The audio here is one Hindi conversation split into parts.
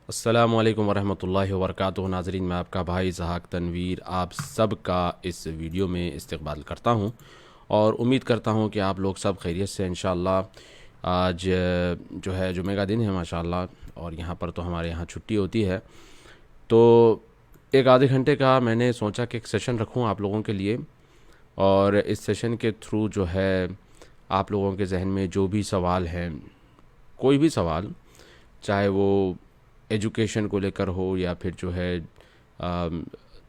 अस्सलामु अलैकुम वरहमतुल्लाहि वबरकातुहू। नाज़रीन, मैं आपका भाई ज़हाक तनवीर आप सब का इस वीडियो में इस्तकबाल करता हूँ और उम्मीद करता हूँ कि आप लोग सब खैरियत से इंशाअल्लाह। आज जो है जुमे का दिन है माशाअल्लाह, और यहाँ पर तो हमारे यहाँ छुट्टी होती है। तो एक आधे घंटे का मैंने सोचा कि एक सेशन रखूँ आप लोगों के लिए, और इस सेशन के थ्रू जो है आप लोगों के जहन में जो भी सवाल हैं, कोई भी सवाल, चाहे वो एजुकेशन को लेकर हो या फिर जो है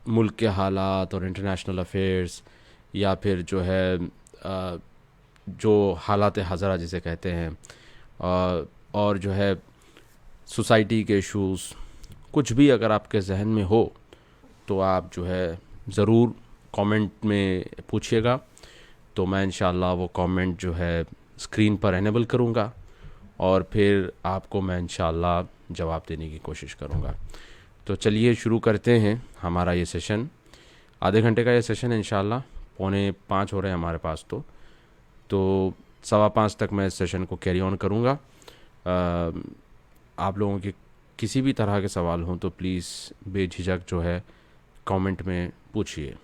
मुल्क के हालात और इंटरनेशनल अफेयर्स, या फिर जो है जो हालात हज़रा जिसे कहते हैं, और जो है सोसाइटी के इश्यूज़, कुछ भी अगर आपके जहन में हो तो आप जो है ज़रूर कमेंट में पूछिएगा। तो मैं इंशाल्लाह वो कमेंट जो है स्क्रीन पर एनेबल करूँगा और फिर आपको मैं इंशाल्लाह जवाब देने की कोशिश करूँगा। तो चलिए शुरू करते हैं हमारा ये सेशन। आधे घंटे का ये सेशन है इंशाल्लाह। 4:45 हो रहे हैं हमारे पास, तो 5:15 तक मैं इस सेशन को कैरी ऑन करूँगा। आप लोगों के किसी भी तरह के सवाल हों तो प्लीज़ बेझिझक जो है कमेंट में पूछिए।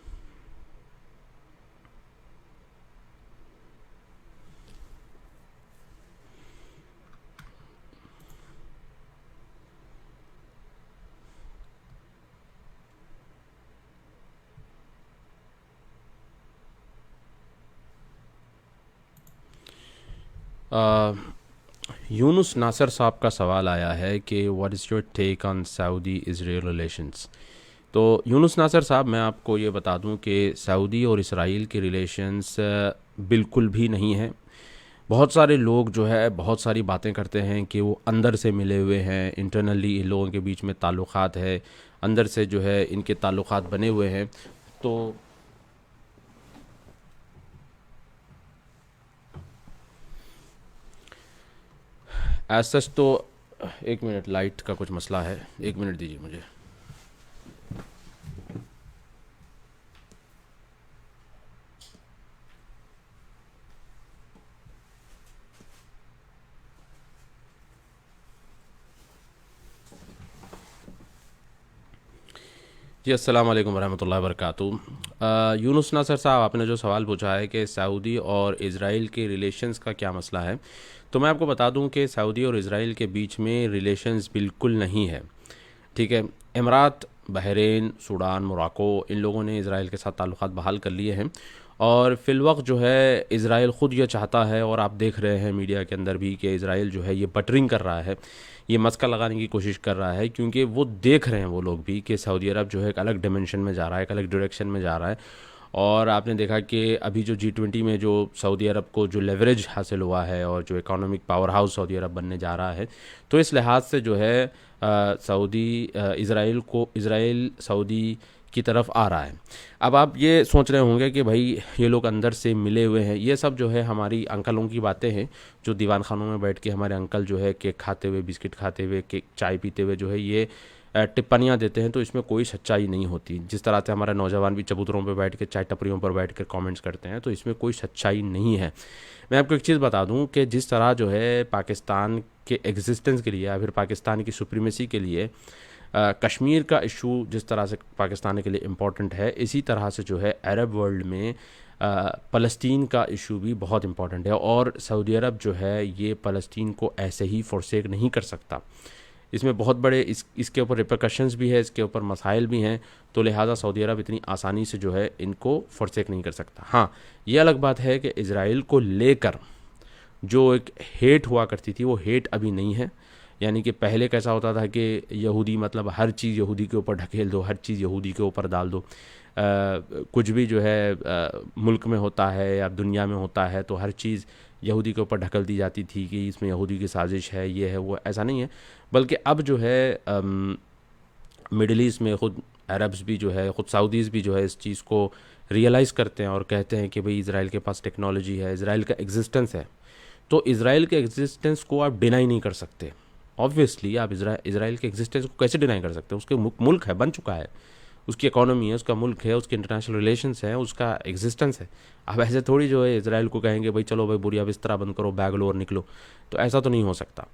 यूनुस नासर साहब का सवाल आया है कि what is your take on Saudi Israel relations. तो यूनुस नासर साहब, मैं आपको ये बता दूं कि सऊदी और इसराइल के रिलेशंस बिल्कुल भी नहीं हैं। बहुत सारे लोग जो है बहुत सारी बातें करते हैं कि वो अंदर से मिले हुए हैं, इंटरनली इन लोगों के बीच में ताल्लुक़ात है, अंदर से जो है इनके ताल्लुक़ात बने हुए हैं। तो एज सच तो एक मिनट, लाइट का कुछ मसला है, एक मिनट दीजिए मुझे। जी, अस्सलाम वालेकुम रहमतुल्लाहि व बरकातुहू। यूनुस नासर साहब, आपने जो सवाल पूछा है कि सऊदी और इज़राइल के रिलेशंस का क्या मसला है, तो मैं आपको बता दूं कि सऊदी और इज़राइल के बीच में रिलेशंस बिल्कुल नहीं है। ठीक है, इमरात, बहरीन, सूडान, मोरक्को, इन लोगों ने इज़राइल के साथ ताल्लुक़ात बहाल कर लिए हैं, और फ़िलवक्त जो है इज़राइल ख़ुद ये चाहता है, और आप देख रहे हैं मीडिया के अंदर भी, कि इज़राइल जो है ये बटरिंग कर रहा है, ये मस्का लगाने की कोशिश कर रहा है, क्योंकि वो देख रहे हैं वो लोग भी कि सऊदी अरब जो है एक अलग डिमेंशन में जा रहा है, एक अलग डायरेक्शन में जा रहा है। और आपने देखा कि अभी जो G20 में जो सऊदी अरब को जो लेवरेज हासिल हुआ है और जो इकोनॉमिक पावर हाउस सऊदी अरब बनने जा रहा है, तो इस लिहाज से जो है इज़राइल सऊदी की तरफ आ रहा है। अब आप ये सोच रहे होंगे कि भाई ये लोग अंदर से मिले हुए हैं, ये सब जो है हमारी अंकलों की बातें हैं, जो दीवान खानों में बैठ के हमारे अंकल जो है केक खाते हुए, बिस्किट खाते हुए, केक चाय पीते हुए जो है ये टिप्पणियाँ देते हैं, तो इसमें कोई सच्चाई नहीं होती। जिस तरह से हमारे नौजवान भी चबूतरों पर बैठ के, चाय टपरियों पर बैठ कर कमेंट्स करते हैं, तो इसमें कोई सच्चाई नहीं है। मैं आपको एक चीज़ बता दूं कि जिस तरह जो है पाकिस्तान के एग्जिस्टेंस के लिए या फिर पाकिस्तान की सुप्रीमेसी के लिए कश्मीर का इशू जिस तरह से पाकिस्तान के लिए इम्पॉर्टेंट है, इसी तरह से जो है अरब वर्ल्ड में फ़लस्तीन का इशू भी बहुत इम्पॉर्टेंट है, और सऊदी अरब जो है ये फ़लस्तीन को ऐसे ही फॉरसेक नहीं कर सकता। इसमें बहुत बड़े इसके ऊपर रिperकशंस भी है, इसके ऊपर मसाइल भी हैं, तो लिहाजा सऊदी अरब इतनी आसानी से जो है इनको फॉरसेक नहीं कर सकता। हाँ, ये अलग बात है कि इज़राइल को लेकर जो एक हेट हुआ करती थी, वो हेट अभी नहीं है। यानी कि पहले कैसा होता था कि यहूदी मतलब हर चीज़ यहूदी के ऊपर ढकेल दो, हर चीज़ यहूदी के ऊपर डाल दो, कुछ भी जो है मुल्क में होता है या दुनिया में होता है तो हर चीज़ यहूदी के ऊपर ढकल दी जाती थी कि इसमें यहूदी की साजिश है, ये है, वो। ऐसा नहीं है, बल्कि अब जो है मिडल ईस्ट में ख़ुद अरब्स भी जो है, ख़ुद सऊदीज़ भी जो है इस चीज़ को रियलाइज़ करते हैं और कहते हैं कि भाई इज़राइल के पास टेक्नोलॉजी है, इज़राइल का एग्जिस्टेंस है, तो इज़राइल के एग्जिस्टेंस को आप डिनाई नहीं कर सकते। ऑब्वियसली आप इज़राइल के एग्जिस्टेंस को कैसे डिनाई कर सकते हैं? उसके मुल्क है, बन चुका है, उसकी इकोनॉमी है, उसका मुल्क है, उसके इंटरनेशनल रिलेशंस हैं, उसका एग्जिस्टेंस है। अब ऐसे थोड़ी जो है इसराइल को कहेंगे भाई चलो भाई बुरिया बिस्तरा बंद करो, बैग लो और निकलो, तो ऐसा तो नहीं हो सकता।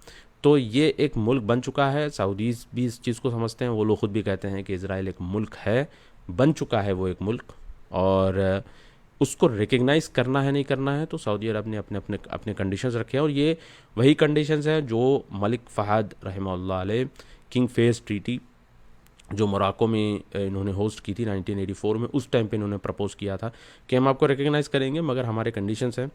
तो ये एक मुल्क बन चुका है, सऊदीज़ भी इस चीज़ को समझते हैं, वो लोग खुद भी कहते हैं कि इसराइल एक मुल्क है, बन चुका है वो एक मुल्क। और उसको रिकग्नाइज़ करना है नहीं करना है तो सऊदी अरब ने अपने अपने अपने कंडीशंस रखे हैं, और ये वही कंडीशंस हैं जो मलिक फ़हद रहमतुल्लाह अलैह किंग फेज ट्रीटी जो मोरक्को में इन्होंने होस्ट की थी 1984 में, उस टाइम पे इन्होंने प्रपोज किया था कि हम आपको रिकग्नाइज़ करेंगे मगर हमारे कंडीशंस हैं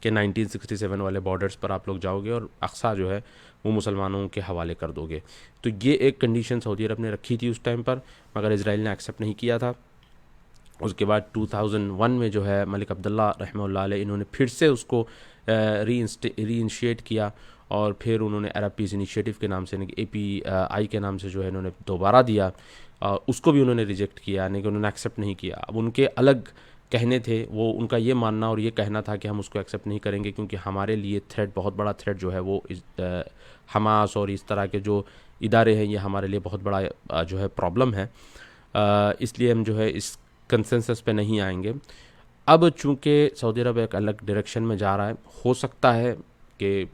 कि 1967 वाले बॉर्डर्स पर आप लोग जाओगे और अक्सा जो है वो मुसलमानों के हवाले कर दोगे। तो ये एक कंडीशन सऊदी अरब ने रखी थी उस टाइम पर, मगर इसराइल ने एक्सेप्ट नहीं किया था। उसके बाद 2001 में जो है मलिक अब्दुल्ला रहमतुल्लाह अलैह इन्होंने फिर से उसको रीइनिशिएट किया, और फिर उन्होंने अरब पीस इनिशिएटिव के नाम से यानी कि API के नाम से जो है इन्होंने दोबारा दिया। उसको भी उन्होंने रिजेक्ट किया, यानी कि उन्होंने एक्सेप्ट नहीं किया। अब उनके अलग कहने थे, वो उनका ये मानना और ये कहना था कि हम उसको एक्सेप्ट नहीं करेंगे क्योंकि हमारे लिए थ्रेट, बहुत बड़ा थ्रेट जो है वो हमास और इस तरह के जो इदारे हैं ये हमारे लिए बहुत बड़ा जो है प्रॉब्लम है, इसलिए हम जो है इस कंसेंसस पे नहीं आएंगे। अब चूंकि सऊदी अरब एक अलग डायरेक्शन में जा रहा है, हो सकता है कि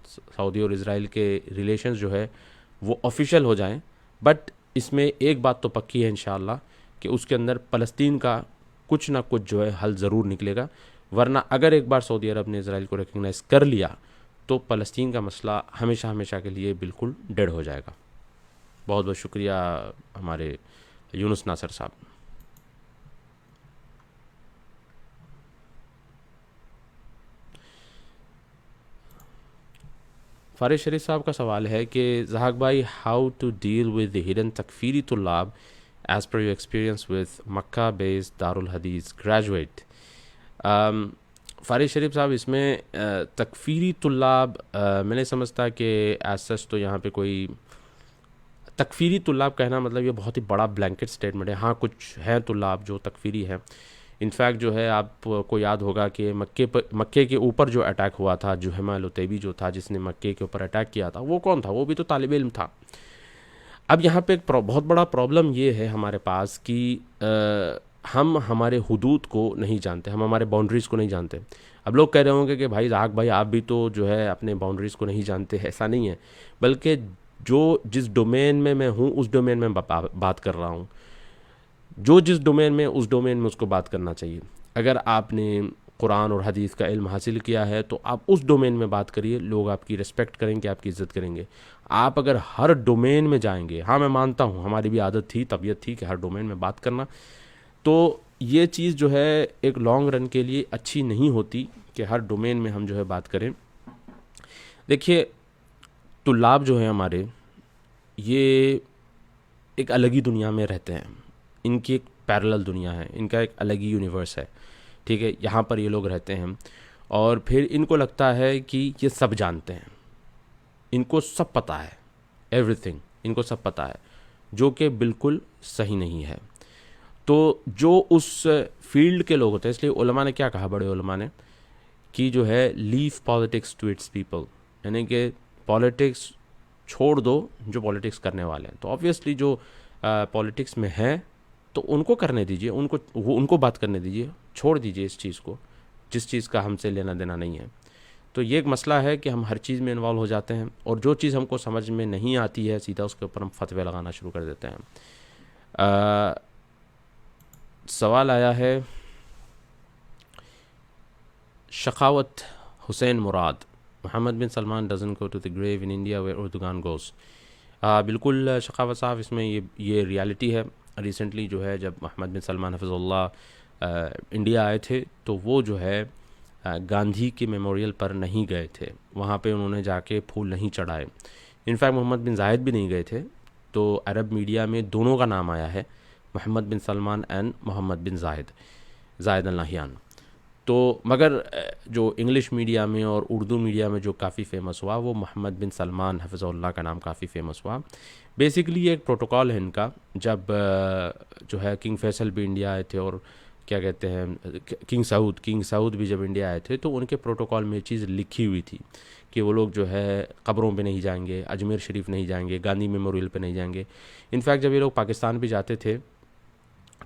सऊदी और इज़राइल के रिलेशंस जो है वो ऑफिशियल हो जाएं, बट इसमें एक बात तो पक्की है इंशाअल्लाह कि उसके अंदर फ़लस्तीन का कुछ ना कुछ जो है हल ज़रूर निकलेगा। वरना अगर एक बार सऊदी अरब ने इज़राइल को रिकग्नाइज़ कर लिया तो फ़लस्तीन का मसला हमेशा हमेशा के लिए बिल्कुल डेड हो जाएगा। बहुत बहुत शुक्रिया हमारे यूनुस नासर साहब। फारिस शरीफ साहब का सवाल है कि जहाक भाई, how to deal with the hidden तकफीरी तुल्लाब as per your experience with Mecca based Darul Hadith graduate. Faris शरीफ साहब, इसमें तकफीरी तुल्लाब मैं नहीं समझता कि एज सच तो यहाँ पे कोई तकफीरी तुल्लाब कहना मतलब ये बहुत ही बड़ा ब्लैंकेट स्टेटमेंट है। हाँ, कुछ हैं तुल्लाब जो तकफीरी हैं। इनफैक्ट जो है आपको याद होगा कि मक्के के ऊपर जो अटैक हुआ था, जुहैमा अल-उतैबी जो था जिसने मक्के के ऊपर अटैक किया था, वो कौन था? वो भी तो तालिब इल्म था। अब यहाँ पे एक बहुत बड़ा प्रॉब्लम ये है हमारे पास कि हम हमारे हुदूद को नहीं जानते, हम हमारे बाउंड्रीज़ को नहीं जानते। अब लोग कह रहे होंगे कि भाई राग भाई आप भी तो जो है अपने बाउंड्रीज़ को नहीं जानते। ऐसा नहीं है, बल्कि जो जिस डोमेन में मैं हूँ उस डोमेन में बात कर रहा हूँ। जो जिस डोमेन में उस डोमेन में उसको बात करना चाहिए। अगर आपने कुरान और हदीस का इल्म हासिल किया है तो आप उस डोमेन में बात करिए, लोग आपकी रिस्पेक्ट करेंगे, आपकी इज़्ज़त करेंगे। आप अगर हर डोमेन में जाएंगे, हाँ मैं मानता हूँ हमारी भी आदत थी, तबीयत थी कि हर डोमेन में बात करना, तो ये चीज़ जो है एक लॉन्ग रन के लिए अच्छी नहीं होती कि हर डोमेन में हम जो है बात करें। देखिए, तुल्लाब जो है हमारे, ये एक अलग ही दुनिया में रहते हैं। इनकी एक पैरेलल दुनिया है, इनका एक अलग ही यूनिवर्स है, ठीक है। यहाँ पर ये लोग रहते हैं और फिर इनको लगता है कि ये सब जानते हैं, इनको सब पता है, एवरीथिंग इनको सब पता है, जो कि बिल्कुल सही नहीं है। तो जो उस फील्ड के लोग होते हैं, इसलिए उलमा ने क्या कहा, बड़े उलमा ने, कि जो है leave politics to its people, यानी कि पॉलिटिक्स छोड़ दो जो पॉलिटिक्स करने वाले हैं। तो ऑब्वियसली जो पॉलिटिक्स में है तो उनको करने दीजिए, उनको बात करने दीजिए, छोड़ दीजिए इस चीज़ को जिस चीज़ का हमसे लेना देना नहीं है। तो ये एक मसला है कि हम हर चीज़ में इन्वॉल्व हो जाते हैं और जो चीज़ हमको समझ में नहीं आती है सीधा उसके ऊपर हम फतवे लगाना शुरू कर देते हैं। सवाल आया है Shakhawat Hussain Murad, Mohammed bin Salman doesn't go to the grave in India where Erdogan goes. बिल्कुल शखावत साहब, इसमें ये रियलिटी है। रिसेंटली जो है जब मोहम्मद बिन सलमान हफ़िज़ुल्लाह इंडिया आए थे तो वो जो है गांधी के मेमोरियल पर नहीं गए थे, वहाँ पे उन्होंने जाके फूल नहीं चढ़ाए। इनफैक्ट मोहम्मद बिन जायद भी नहीं गए थे। तो अरब मीडिया में दोनों का नाम आया है, मोहम्मद बिन सलमान एंड मोहम्मद बिन जायद अल नहयान। तो मगर जो इंग्लिश मीडिया में और उर्दू मीडिया में जो काफ़ी फेमस हुआ वो मोहम्मद बिन सलमान हफ़िज़ुल्लाह का नाम काफ़ी फेमस हुआ। बेसिकली ये एक प्रोटोकॉल है इनका। जब जो है किंग फैसल भी इंडिया आए थे और क्या कहते हैं किंग सऊद भी जब इंडिया आए थे तो उनके प्रोटोकॉल में ये चीज़ लिखी हुई थी कि वो लोग जो है कब्रों पे नहीं जाएंगे, अजमेर शरीफ नहीं जाएंगे, गांधी मेमोरियल पे नहीं जाएंगे। इनफैक्ट जब ये लोग पाकिस्तान भी जाते थे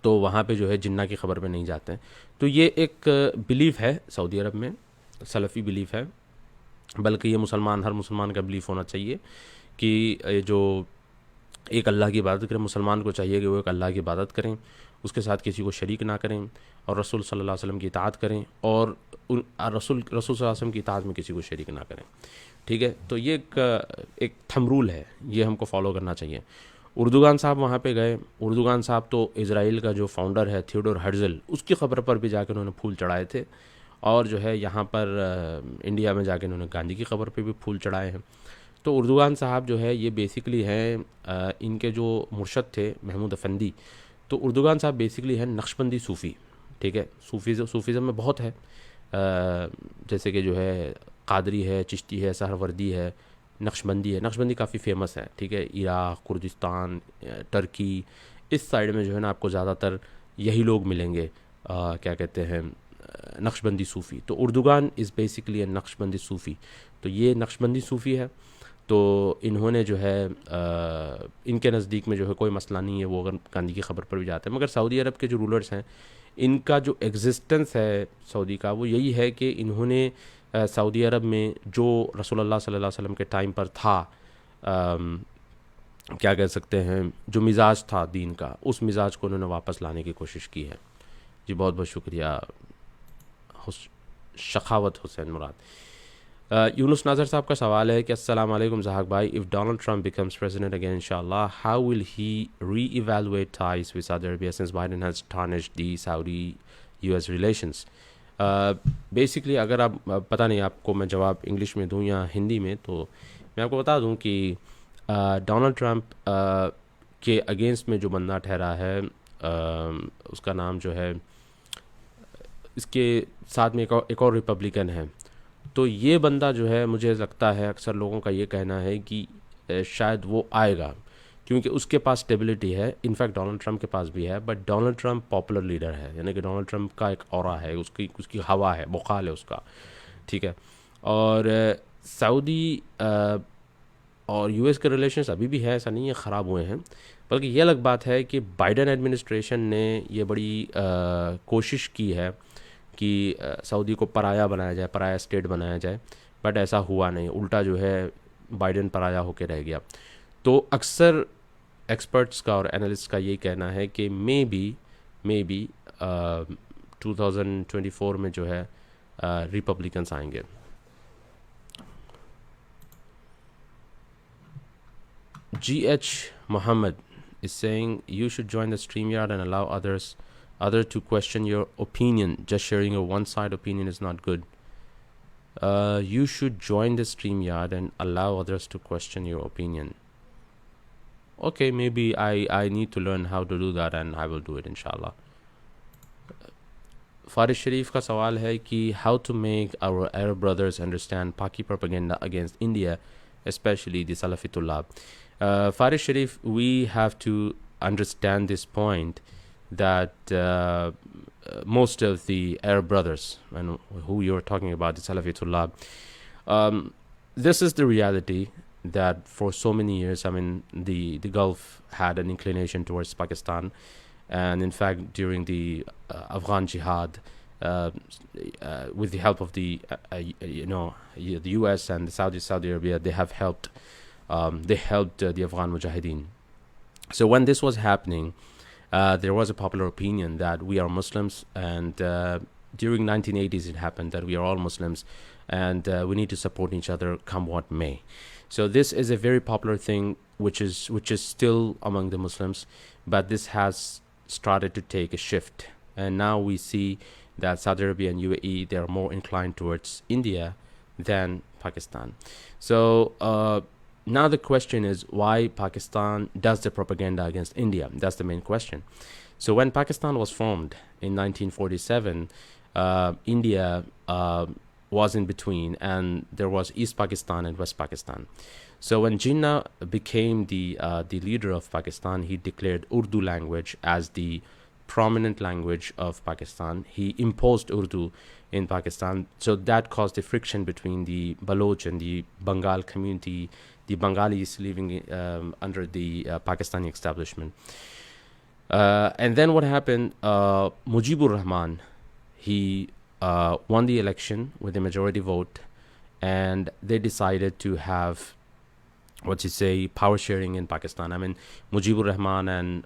तो वहाँ पे जो है जिन्ना की खबर पे नहीं जाते हैं। तो ये एक बिलीफ है सऊदी अरब में, सलफ़ी बिलीफ है, बल्कि ये मुसलमान, हर मुसलमान का बिलीफ होना चाहिए कि ये जो एक अल्लाह की इबादत करें, मुसलमान को चाहिए कि वो एक अल्लाह की इबादत करें, उसके साथ किसी को शरीक ना करें, और रसूल सल्लल्लाहु अलैहि वसल्लम की इताअत करें, और रसूल सल्लल्लाहु अलैहि वसल्लम की इताअत में किसी को शरीक ना करें। ठीक है, तो ये एक थंब रूल है, ये हमको फॉलो करना चाहिए। उर्दुगान साहब वहाँ पे गए। उर्दुगान साहब तो इज़राइल का जो फाउंडर है थियोडोर हर्जल, उसकी खबर पर भी जाकर उन्होंने फूल चढ़ाए थे, और जो है यहाँ पर इंडिया में जाके उन्होंने गांधी की खबर पे भी फूल चढ़ाए हैं। तो उर्दुगान साहब जो है ये बेसिकली हैं, इनके जो मुर्शद थे महमूद अफंदी, तो उर्दुगान साहब बेसिकली हैं नक्शबंदी सूफ़ी। ठीक है, सूफ़ीज़म में बहुत है, जैसे कि जो है कादरी है, चिश्ती है, सहरवर्दी है, नक्शबंदी है। नक्शबंदी काफ़ी फेमस है। ठीक है, इराक़, कुर्दिस्तान, टर्की, इस साइड में जो है ना आपको ज़्यादातर यही लोग मिलेंगे, क्या कहते हैं, नक्शबंदी सूफ़ी। तो उर्दुगान इज़ बेसिकली ए नक्शबंदी सूफ़ी। तो ये नक्शबंदी सूफ़ी है। तो इन्होंने जो है इनके नज़दीक में जो है कोई मसला नहीं है, वो अगर गांधी की खबर पर भी जाते हैं। मगर सऊदी अरब के जो रूलर्स हैं, इनका जो एग्जिस्टेंस है सऊदी का, वो यही है कि इन्होंने सऊदी अरब में जो रसूलुल्लाह सल्लल्लाहु अलैहि वसल्लम के टाइम पर था, क्या कह सकते हैं, जो मिजाज था दीन का, उस मिजाज को उन्होंने वापस लाने की कोशिश की है। जी बहुत बहुत शुक्रिया शखावत हुसैन मुराद। यूनुस नाज़र साहब का सवाल है कि अस्सलाम वालेकुम ज़हाक भाई, if Donald Trump becomes president again इंशाल्लाह, how will he re-evaluate ties with Saudi Arabia since Biden has tarnished the Saudi US relations. Basically अगर आप, पता नहीं आपको मैं जवाब इंग्लिश में दूं या हिंदी में, तो मैं आपको बता दूं कि डोनाल्ड ट्रम्प के अगेंस्ट में जो बंदा ठहरा है, उसका नाम जो है, इसके साथ में एक और रिपब्लिकन है। तो ये बंदा जो है, मुझे लगता है अक्सर लोगों का ये कहना है कि शायद वो आएगा, क्योंकि उसके पास स्टेबिलिटी है। इनफैक्ट डोनाल्ड ट्रम्प के पास भी है, but Donald Trump popular leader है, यानी कि डोनाल्ड ट्रम्प का एक ऑरा है, उसकी हवा है, बुखाल है उसका। ठीक है, और सऊदी और यूएस के रिलेशंस अभी भी है, ऐसा नहीं है ख़राब हुए हैं, बल्कि ये अलग बात है कि बाइडेन एडमिनिस्ट्रेशन ने ये बड़ी कोशिश की है कि सऊदी को पराया बनाया जाए, पराया स्टेट बनाया जाए, बट ऐसा हुआ नहीं, उल्टा जो है बाइडेन पराया होकर रह गया। तो अक्सर एक्सपर्ट्स का और एनालिस्ट का यही कहना है कि मे बी 2024 में जो है रिपब्लिकन्स आएंगे। GH Muhammad is saying you should join the StreamYard and allow other to question your opinion. Just sharing a one-side opinion is not good. You should join the StreamYard and allow others to question your opinion. Okay, maybe I need to learn how to do that and I will do it inshallah. Faris शरीफ का सवाल है कि how to make our Arab brothers understand Paki propaganda against India, especially the Salafitullah. Faris Sharif, we have to understand this point that most of the Arab brothers, and who you're talking about, the Salafitullah, this is the reality that for so many years, I mean, the Gulf had an inclination towards Pakistan, and in fact, during the Afghan Jihad, with the help of the U.S. and the Saudi Arabia, they have helped. They helped the Afghan Mujahideen. So when this was happening, there was a popular opinion that we are Muslims, and during 1980s it happened that we are all Muslims, and we need to support each other come what may. So this is a very popular thing, which is still among the Muslims, but this has started to take a shift, and now we see that Saudi Arabia and UAE, they are more inclined towards India than Pakistan. So now the question is why Pakistan does the propaganda against India. That's the main question. So when Pakistan was formed in 1947, India was in between, and there was East Pakistan and West Pakistan. So when Jinnah became the leader of Pakistan, he declared Urdu language as the prominent language of Pakistan. He imposed Urdu in Pakistan, so that caused the friction between the Baloch and the Bengal community, the Bengalis living under the Pakistani establishment. And then what happened? Mujibur Rahman, he won the election with a majority vote, and they decided to have power sharing in Pakistan. I mean, Mujibur Rahman and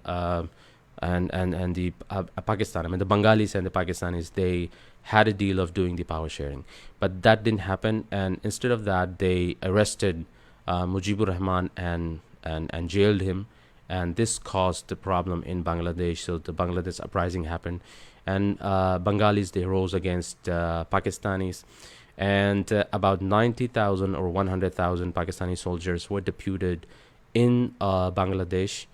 the Pakistan. I mean, the Bengalis and the Pakistanis, they had a deal of doing the power sharing, but that didn't happen. And instead of that, they arrested Mujibur Rahman and jailed him, and this caused the problem in Bangladesh. So the Bangladesh uprising happened, and Bengalis, they rose against Pakistanis, and about 90,000 or 100,000 Pakistani soldiers were deputed in Bangladesh,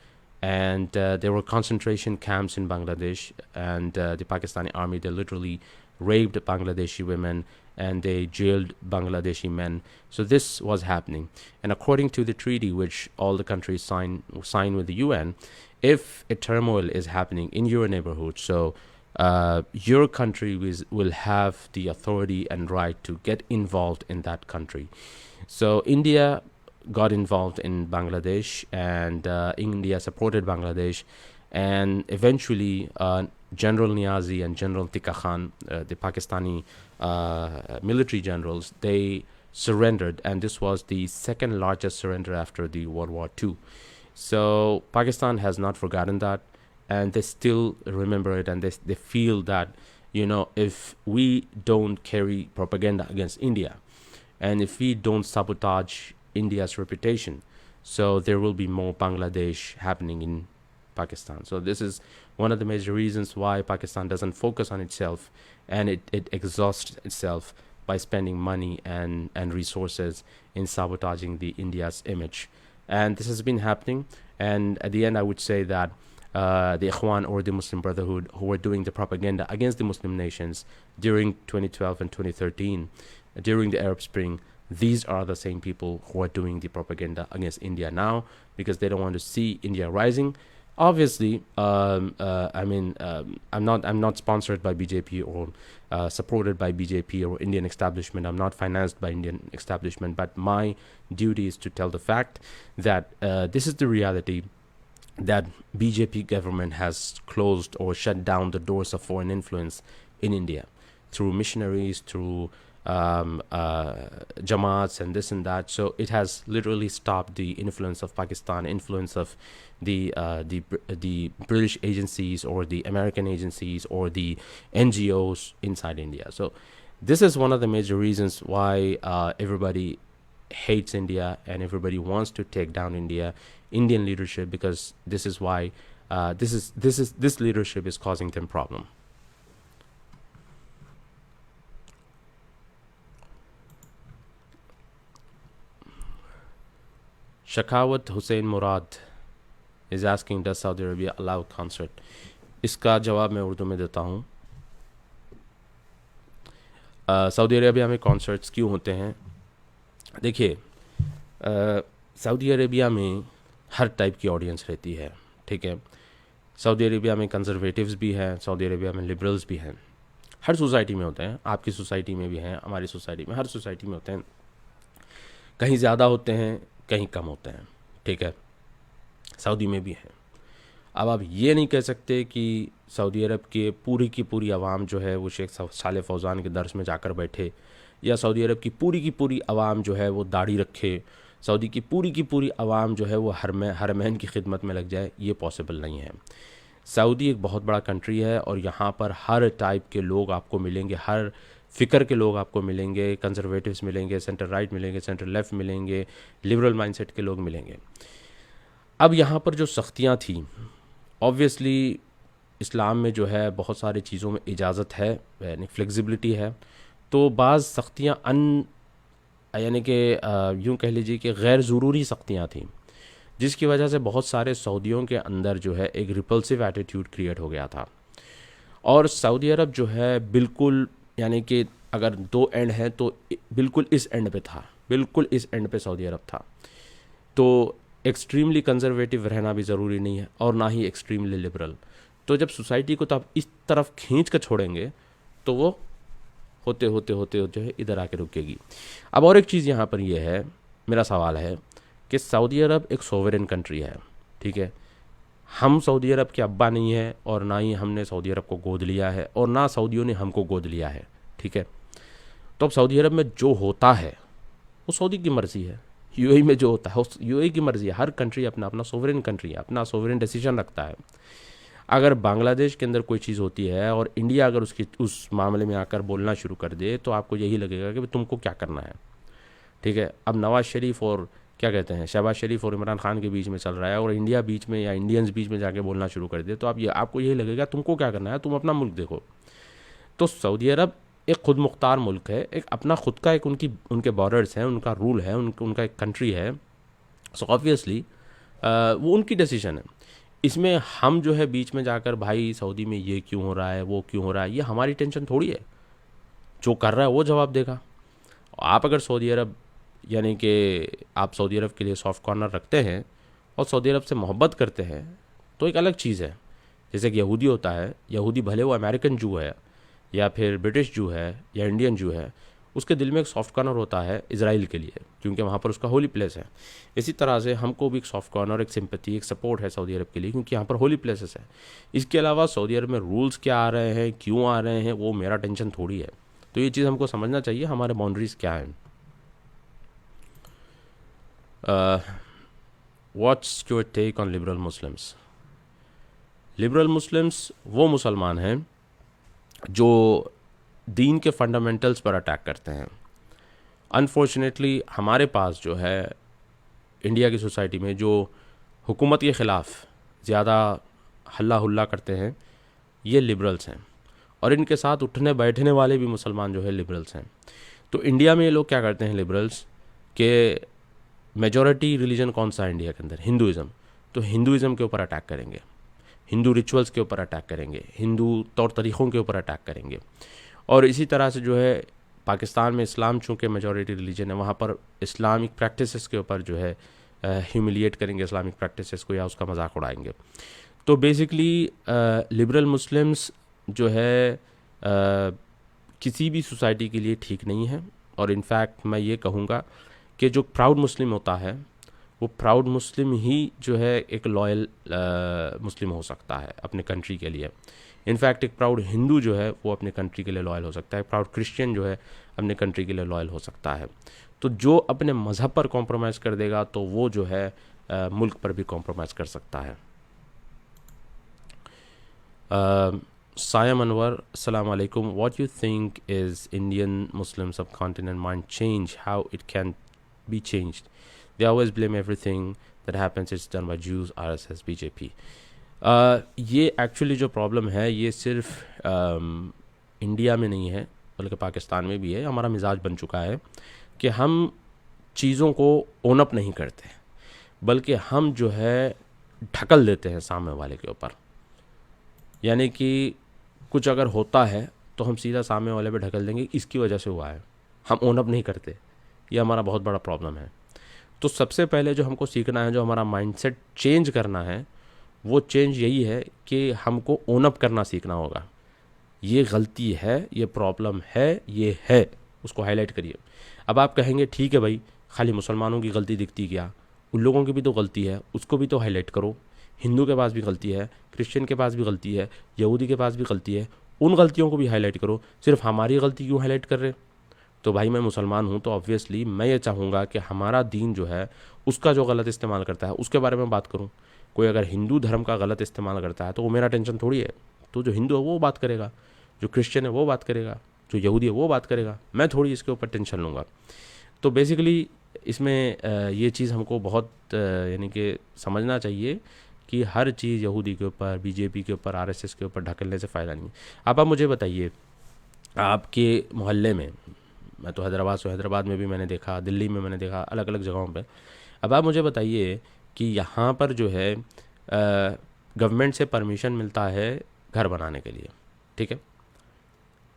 and there were concentration camps in Bangladesh, and the Pakistani army, they literally raped Bangladeshi women and they jailed Bangladeshi men. So this was happening, and according to the treaty which all the countries sign with the UN, if a turmoil is happening in your neighborhood, so your country will have the authority and right to get involved in that country. So India got involved in Bangladesh, and India supported Bangladesh, and eventually General Niazi and General Tika Khan, the Pakistani military generals, they surrendered, and this was the second largest surrender after the World War II. So Pakistan has not forgotten that, and they still remember it, and they feel that, if we don't carry propaganda against India, and if we don't sabotage India's reputation, so there will be more Bangladesh happening in Pakistan. So this is one of the major reasons why Pakistan doesn't focus on itself, and it exhausts itself by spending money and resources in sabotaging the India's image. And this has been happening, and at the end I would say that the Ikhwan, or the Muslim Brotherhood, who were doing the propaganda against the Muslim nations during 2012 and 2013, during the Arab Spring, these are the same people who are doing the propaganda against India now, because they don't want to see India rising. Obviously, I'm not sponsored by BJP or supported by BJP or Indian establishment. I'm not financed by Indian establishment, but my duty is to tell the fact that this is the reality, that BJP government has closed or shut down the doors of foreign influence in India through missionaries, through Jamaats and this and that. So it has literally stopped the influence of Pakistan, influence of the British agencies or the American agencies or the NGOs inside India. So this is one of the major reasons why everybody hates India and everybody wants to take down Indian leadership, because this is why this leadership is causing them problem. Shakawat Hussain Murad is asking, does Saudi Arabia allow concert? इसका जवाब मैं उर्दू में देता हूँ. सऊदी अरेबिया में कॉन्सर्ट्स क्यों होते हैं? देखिए, सऊदी अरेबिया में हर टाइप की ऑडियंस रहती है, ठीक है. सऊदी अरेबिया में कंजर्वेटिव्स भी हैं, सऊदी अरेबिया में लिबरल्स भी हैं. हर सोसाइटी में होते हैं, आपकी सोसाइटी में भी हैं, हमारी सोसाइटी में, हर सोसाइटी में होते हैं. कहीं ज़्यादा होते हैं, कहीं कम होते हैं, ठीक है. सऊदी में भी हैं. अब आप ये नहीं कह सकते कि सऊदी अरब के पूरी की पूरी आवाम जो है वो शेख सालेह फौजान के दर्स में जाकर बैठे, या सऊदी अरब की पूरी आवाम जो है वो दाढ़ी रखे, सऊदी की पूरी आवाम जो है वो हरमैन की खिदमत में लग जाए. ये पॉसिबल नहीं है. सऊदी एक बहुत बड़ा कंट्री है, और यहाँ पर हर टाइप के लोग आपको मिलेंगे, हर फ़िक्र के लोग आपको मिलेंगे. कंजर्वेटिव्स मिलेंगे, सेंटर राइट मिलेंगे, सेंटर लेफ़्ट मिलेंगे, लिबरल माइंडसेट के लोग मिलेंगे. अब यहाँ पर जो सख्तियाँ थी, ऑब्वियसली इस्लाम में जो है बहुत सारी चीज़ों में इजाज़त है, यानी फ्लेक्सिबिलिटी है. तो बाज़ सख्तियाँ यानी कि यूँ कह लीजिए कि गैर ज़रूरी सख्तियाँ थीं, जिसकी वजह से बहुत सारे सऊदियों के अंदर जो है एक रिपल्सिव एटीट्यूड क्रिएट हो गया था. और सऊदी अरब जो है बिल्कुल, यानी कि अगर दो एंड हैं तो बिल्कुल इस एंड पे था, बिल्कुल इस एंड पे सऊदी अरब था. तो एक्सट्रीमली कंजर्वेटिव रहना भी ज़रूरी नहीं है, और ना ही एक्सट्रीमली लिबरल. तो जब सोसाइटी को तो आप इस तरफ खींच कर छोड़ेंगे तो वो होते होते होते होते जो है इधर आके रुकेगी। अब और एक चीज़ यहाँ पर ये है, मेरा सवाल है कि सऊदी अरब एक सोवरेन कंट्री है, ठीक है। हम सऊदी अरब के अब्बा नहीं है और ना ही हमने सऊदी अरब को गोद लिया है और ना सऊदियों ने हमको गोद लिया है, ठीक है। तो अब सऊदी अरब में जो होता है वो सऊदी की मर्ज़ी है, यूएई में जो होता है वो यूएई की मर्ज़ी है। हर कंट्री अपना अपना सोवरेन कंट्री है, अपना सोवरेन डिसीजन रखता है। अगर बांग्लादेश के अंदर कोई चीज़ होती है और इंडिया अगर उसकी उस मामले में आकर बोलना शुरू कर दे तो आपको यही लगेगा कि भाई तुमको क्या करना है, ठीक है। अब नवाज़ शरीफ और क्या कहते हैं शहबाज शरीफ और इमरान खान के बीच में चल रहा है और इंडिया बीच में या इंडियंस बीच में जाके बोलना शुरू कर दे तो आपको यही लगेगा तुमको क्या करना है, तुम अपना मुल्क देखो। तो सऊदी अरब एक खुद मुख्तार मुल्क है, एक अपना खुद का एक उनके बॉर्डर्स हैं, उनका रूल है, उनका एक कंट्री है। सो ऑब्वियसली वो उनकी डिसीजन है। इसमें हम जो है बीच में जाकर भाई सऊदी में ये क्यों हो रहा है, वो क्यों हो रहा है, ये हमारी टेंशन थोड़ी है। जो कर रहा है वो जवाब देगा। आप अगर सऊदी अरब यानी कि आप सऊदी अरब के लिए सॉफ्ट कॉर्नर रखते हैं और सऊदी अरब से मोहब्बत करते हैं तो एक अलग चीज़ है। जैसे कि यहूदी होता है, यहूदी भले वो अमेरिकन जू है या फिर ब्रिटिश जू है या इंडियन जू है, उसके दिल में एक सॉफ्ट कॉर्नर होता है इज़राइल के लिए क्योंकि वहाँ पर उसका होली प्लेस है। इसी तरह से हमको भी एक सॉफ्ट कॉर्नर, एक सिंपैथी, एक सपोर्ट है सऊदी अरब के लिए क्योंकि यहाँ पर होली प्लेसेस है। इसके अलावा सऊदी अरब में रूल्स क्या आ रहे हैं, क्यों आ रहे हैं, वो मेरा टेंशन थोड़ी है। तो ये चीज़ हमको समझना चाहिए, हमारे बाउंड्रीज़ क्या हैं। What's your take on liberal Muslims? Liberal Muslims वो मुसलमान हैं जो दीन के फंडामेंटल्स पर अटैक करते हैं। अनफॉर्चुनेटली हमारे पास जो है इंडिया की सोसाइटी में जो हुकूमत के ख़िलाफ़ ज़्यादा हल्ला हुल्ला करते हैं ये लिबरल्स हैं और इनके साथ उठने बैठने वाले भी मुसलमान जो है लिबरल्स हैं। तो इंडिया में ये लोग क्या करते हैं लिबरल्स के मेजॉरिटी रिलीजन कौन सा है इंडिया के अंदर? हिंदुज़म। तो हिंदुज़म के ऊपर अटैक करेंगे, हिंदू रिचुअल्स के ऊपर अटैक करेंगे, हिंदू तौर तरीक़ों के ऊपर अटैक करेंगे। और इसी तरह से जो है पाकिस्तान में इस्लाम चूँकि मेजॉरिटी रिलीजन है वहाँ पर इस्लामिक प्रैक्टिसेस के ऊपर जो है ह्यूमिलिएट करेंगे इस्लामिक प्रैक्टिसेस को या उसका मजाक उड़ाएंगे। तो बेसिकली लिबरल मुस्लिम्स जो है किसी भी सोसाइटी के लिए ठीक नहीं है। और इनफैक्ट मैं ये कहूँगा कि जो प्राउड मुस्लिम होता है वो प्राउड मुस्लिम ही जो है एक लॉयल मुस्लिम हो सकता है अपने कंट्री के लिए। इनफैक्ट एक प्राउड हिंदू जो है वो अपने कंट्री के लिए लॉयल हो सकता है, प्राउड क्रिश्चियन जो है अपने कंट्री के लिए लॉयल हो सकता है। तो जो अपने मज़हब पर कॉम्प्रोमाइज़ कर देगा तो वो जो है मुल्क पर भी कॉम्प्रोमाइज़ कर सकता है। सायम अनवर, अस्सलाम वालेकुम। What you think is Indian Muslim subcontinent mind change, how it can be changed? They always blame everything that happens it's done by Jews, RSS, BJP. ये एक्चुअली जो प्रॉब्लम है ये सिर्फ इंडिया में नहीं है बल्कि पाकिस्तान में भी है। हमारा मिजाज बन चुका है कि हम चीज़ों को ओन अप नहीं करते बल्कि हम जो है ढकल देते हैं सामने वाले के ऊपर। यानी कि कुछ अगर होता है तो हम सीधा सामने वाले पे ढकल देंगे इसकी वजह से हुआ है, हम ओन अप नहीं करते। ये हमारा बहुत बड़ा प्रॉब्लम है। तो सबसे पहले जो हमको सीखना है, जो हमारा माइंडसेट चेंज करना है, वो चेंज यही है कि हमको ओन अप करना सीखना होगा। ये गलती है, ये प्रॉब्लम है, ये है, उसको हाईलाइट करिए। अब आप कहेंगे ठीक है भाई खाली मुसलमानों की गलती दिखती क्या, उन लोगों की भी तो गलती है, उसको भी तो हाईलाइट करो। हिंदू के पास भी गलती है, क्रिश्चियन के पास भी गलती है, यहूदी के पास भी गलती है, उन गलतियों को भी हाईलाइट करो। सिर्फ हमारी गलती क्यों हाईलाइट कर रहे? तो भाई मैं मुसलमान हूँ तो ऑब्वियसली मैं ये चाहूँगा कि हमारा दीन जो है उसका जो गलत इस्तेमाल करता है उसके बारे में बात करूँ। कोई अगर हिंदू धर्म का गलत इस्तेमाल करता है तो वो मेरा टेंशन थोड़ी है। तो जो हिंदू है वो बात करेगा, जो क्रिश्चियन है वो बात करेगा, जो यहूदी है वो बात करेगा, मैं थोड़ी इसके ऊपर टेंशन लूँगा। तो बेसिकली इसमें ये चीज़ हमको बहुत यानी कि समझना चाहिए कि हर चीज़ यहूदी के ऊपर, बीजेपी के ऊपर, आरएसएस के ऊपर ढकेलने से फ़ायदा नहीं है। अब आप मुझे बताइए आपके मोहल्ले में, मैं तो हैदराबाद से, हैदराबाद में भी मैंने देखा, दिल्ली में मैंने देखा, अलग अलग जगहों पे। अब आप मुझे बताइए कि यहाँ पर जो है गवर्नमेंट से परमिशन मिलता है घर बनाने के लिए, ठीक है।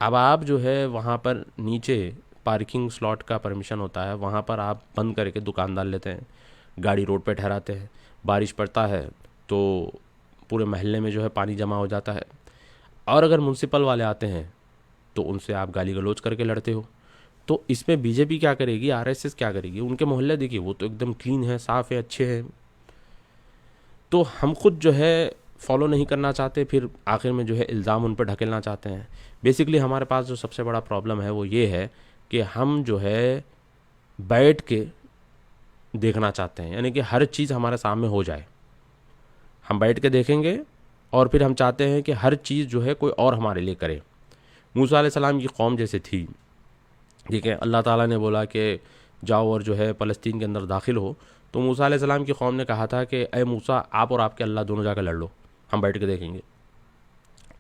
अब आप जो है वहाँ पर नीचे पार्किंग स्लॉट का परमिशन होता है, वहाँ पर आप बंद करके दुकान डाल लेते हैं, गाड़ी रोड पे ठहराते हैं। बारिश पड़ता है तो पूरे महल्ले में जो है पानी जमा हो जाता है। और अगर म्यूनसिपल वाले आते हैं तो उनसे आप गाली गलौज करके लड़ते हो। तो इसमें बीजेपी क्या करेगी, आरएसएस क्या करेगी? उनके मोहल्ले देखिए, वो तो एकदम क्लीन है, साफ़ है, अच्छे हैं। तो हम खुद जो है फॉलो नहीं करना चाहते, फिर आखिर में जो है इल्ज़ाम उन पर ढकेलना चाहते हैं। बेसिकली हमारे पास जो सबसे बड़ा प्रॉब्लम है वो ये है कि हम जो है बैठ के देखना चाहते हैं, यानी कि हर चीज़ हमारे सामने हो जाए, हम बैठ के देखेंगे। और फिर हम चाहते हैं कि हर चीज़ जो है कोई और हमारे लिए करे। मूसा अलैहिस्सलाम की कौम जैसे थी, ठीक है, अल्लाह ताला ने बोला कि जाओ और जो है फ़लस्तीन के अंदर दाखिल हो, तो मूसा अलैहिस्सलाम की कौम ने कहा था कि ए मूसा, आप और आपके अल्लाह दोनों जाकर लड़ लो, हम बैठ के देखेंगे।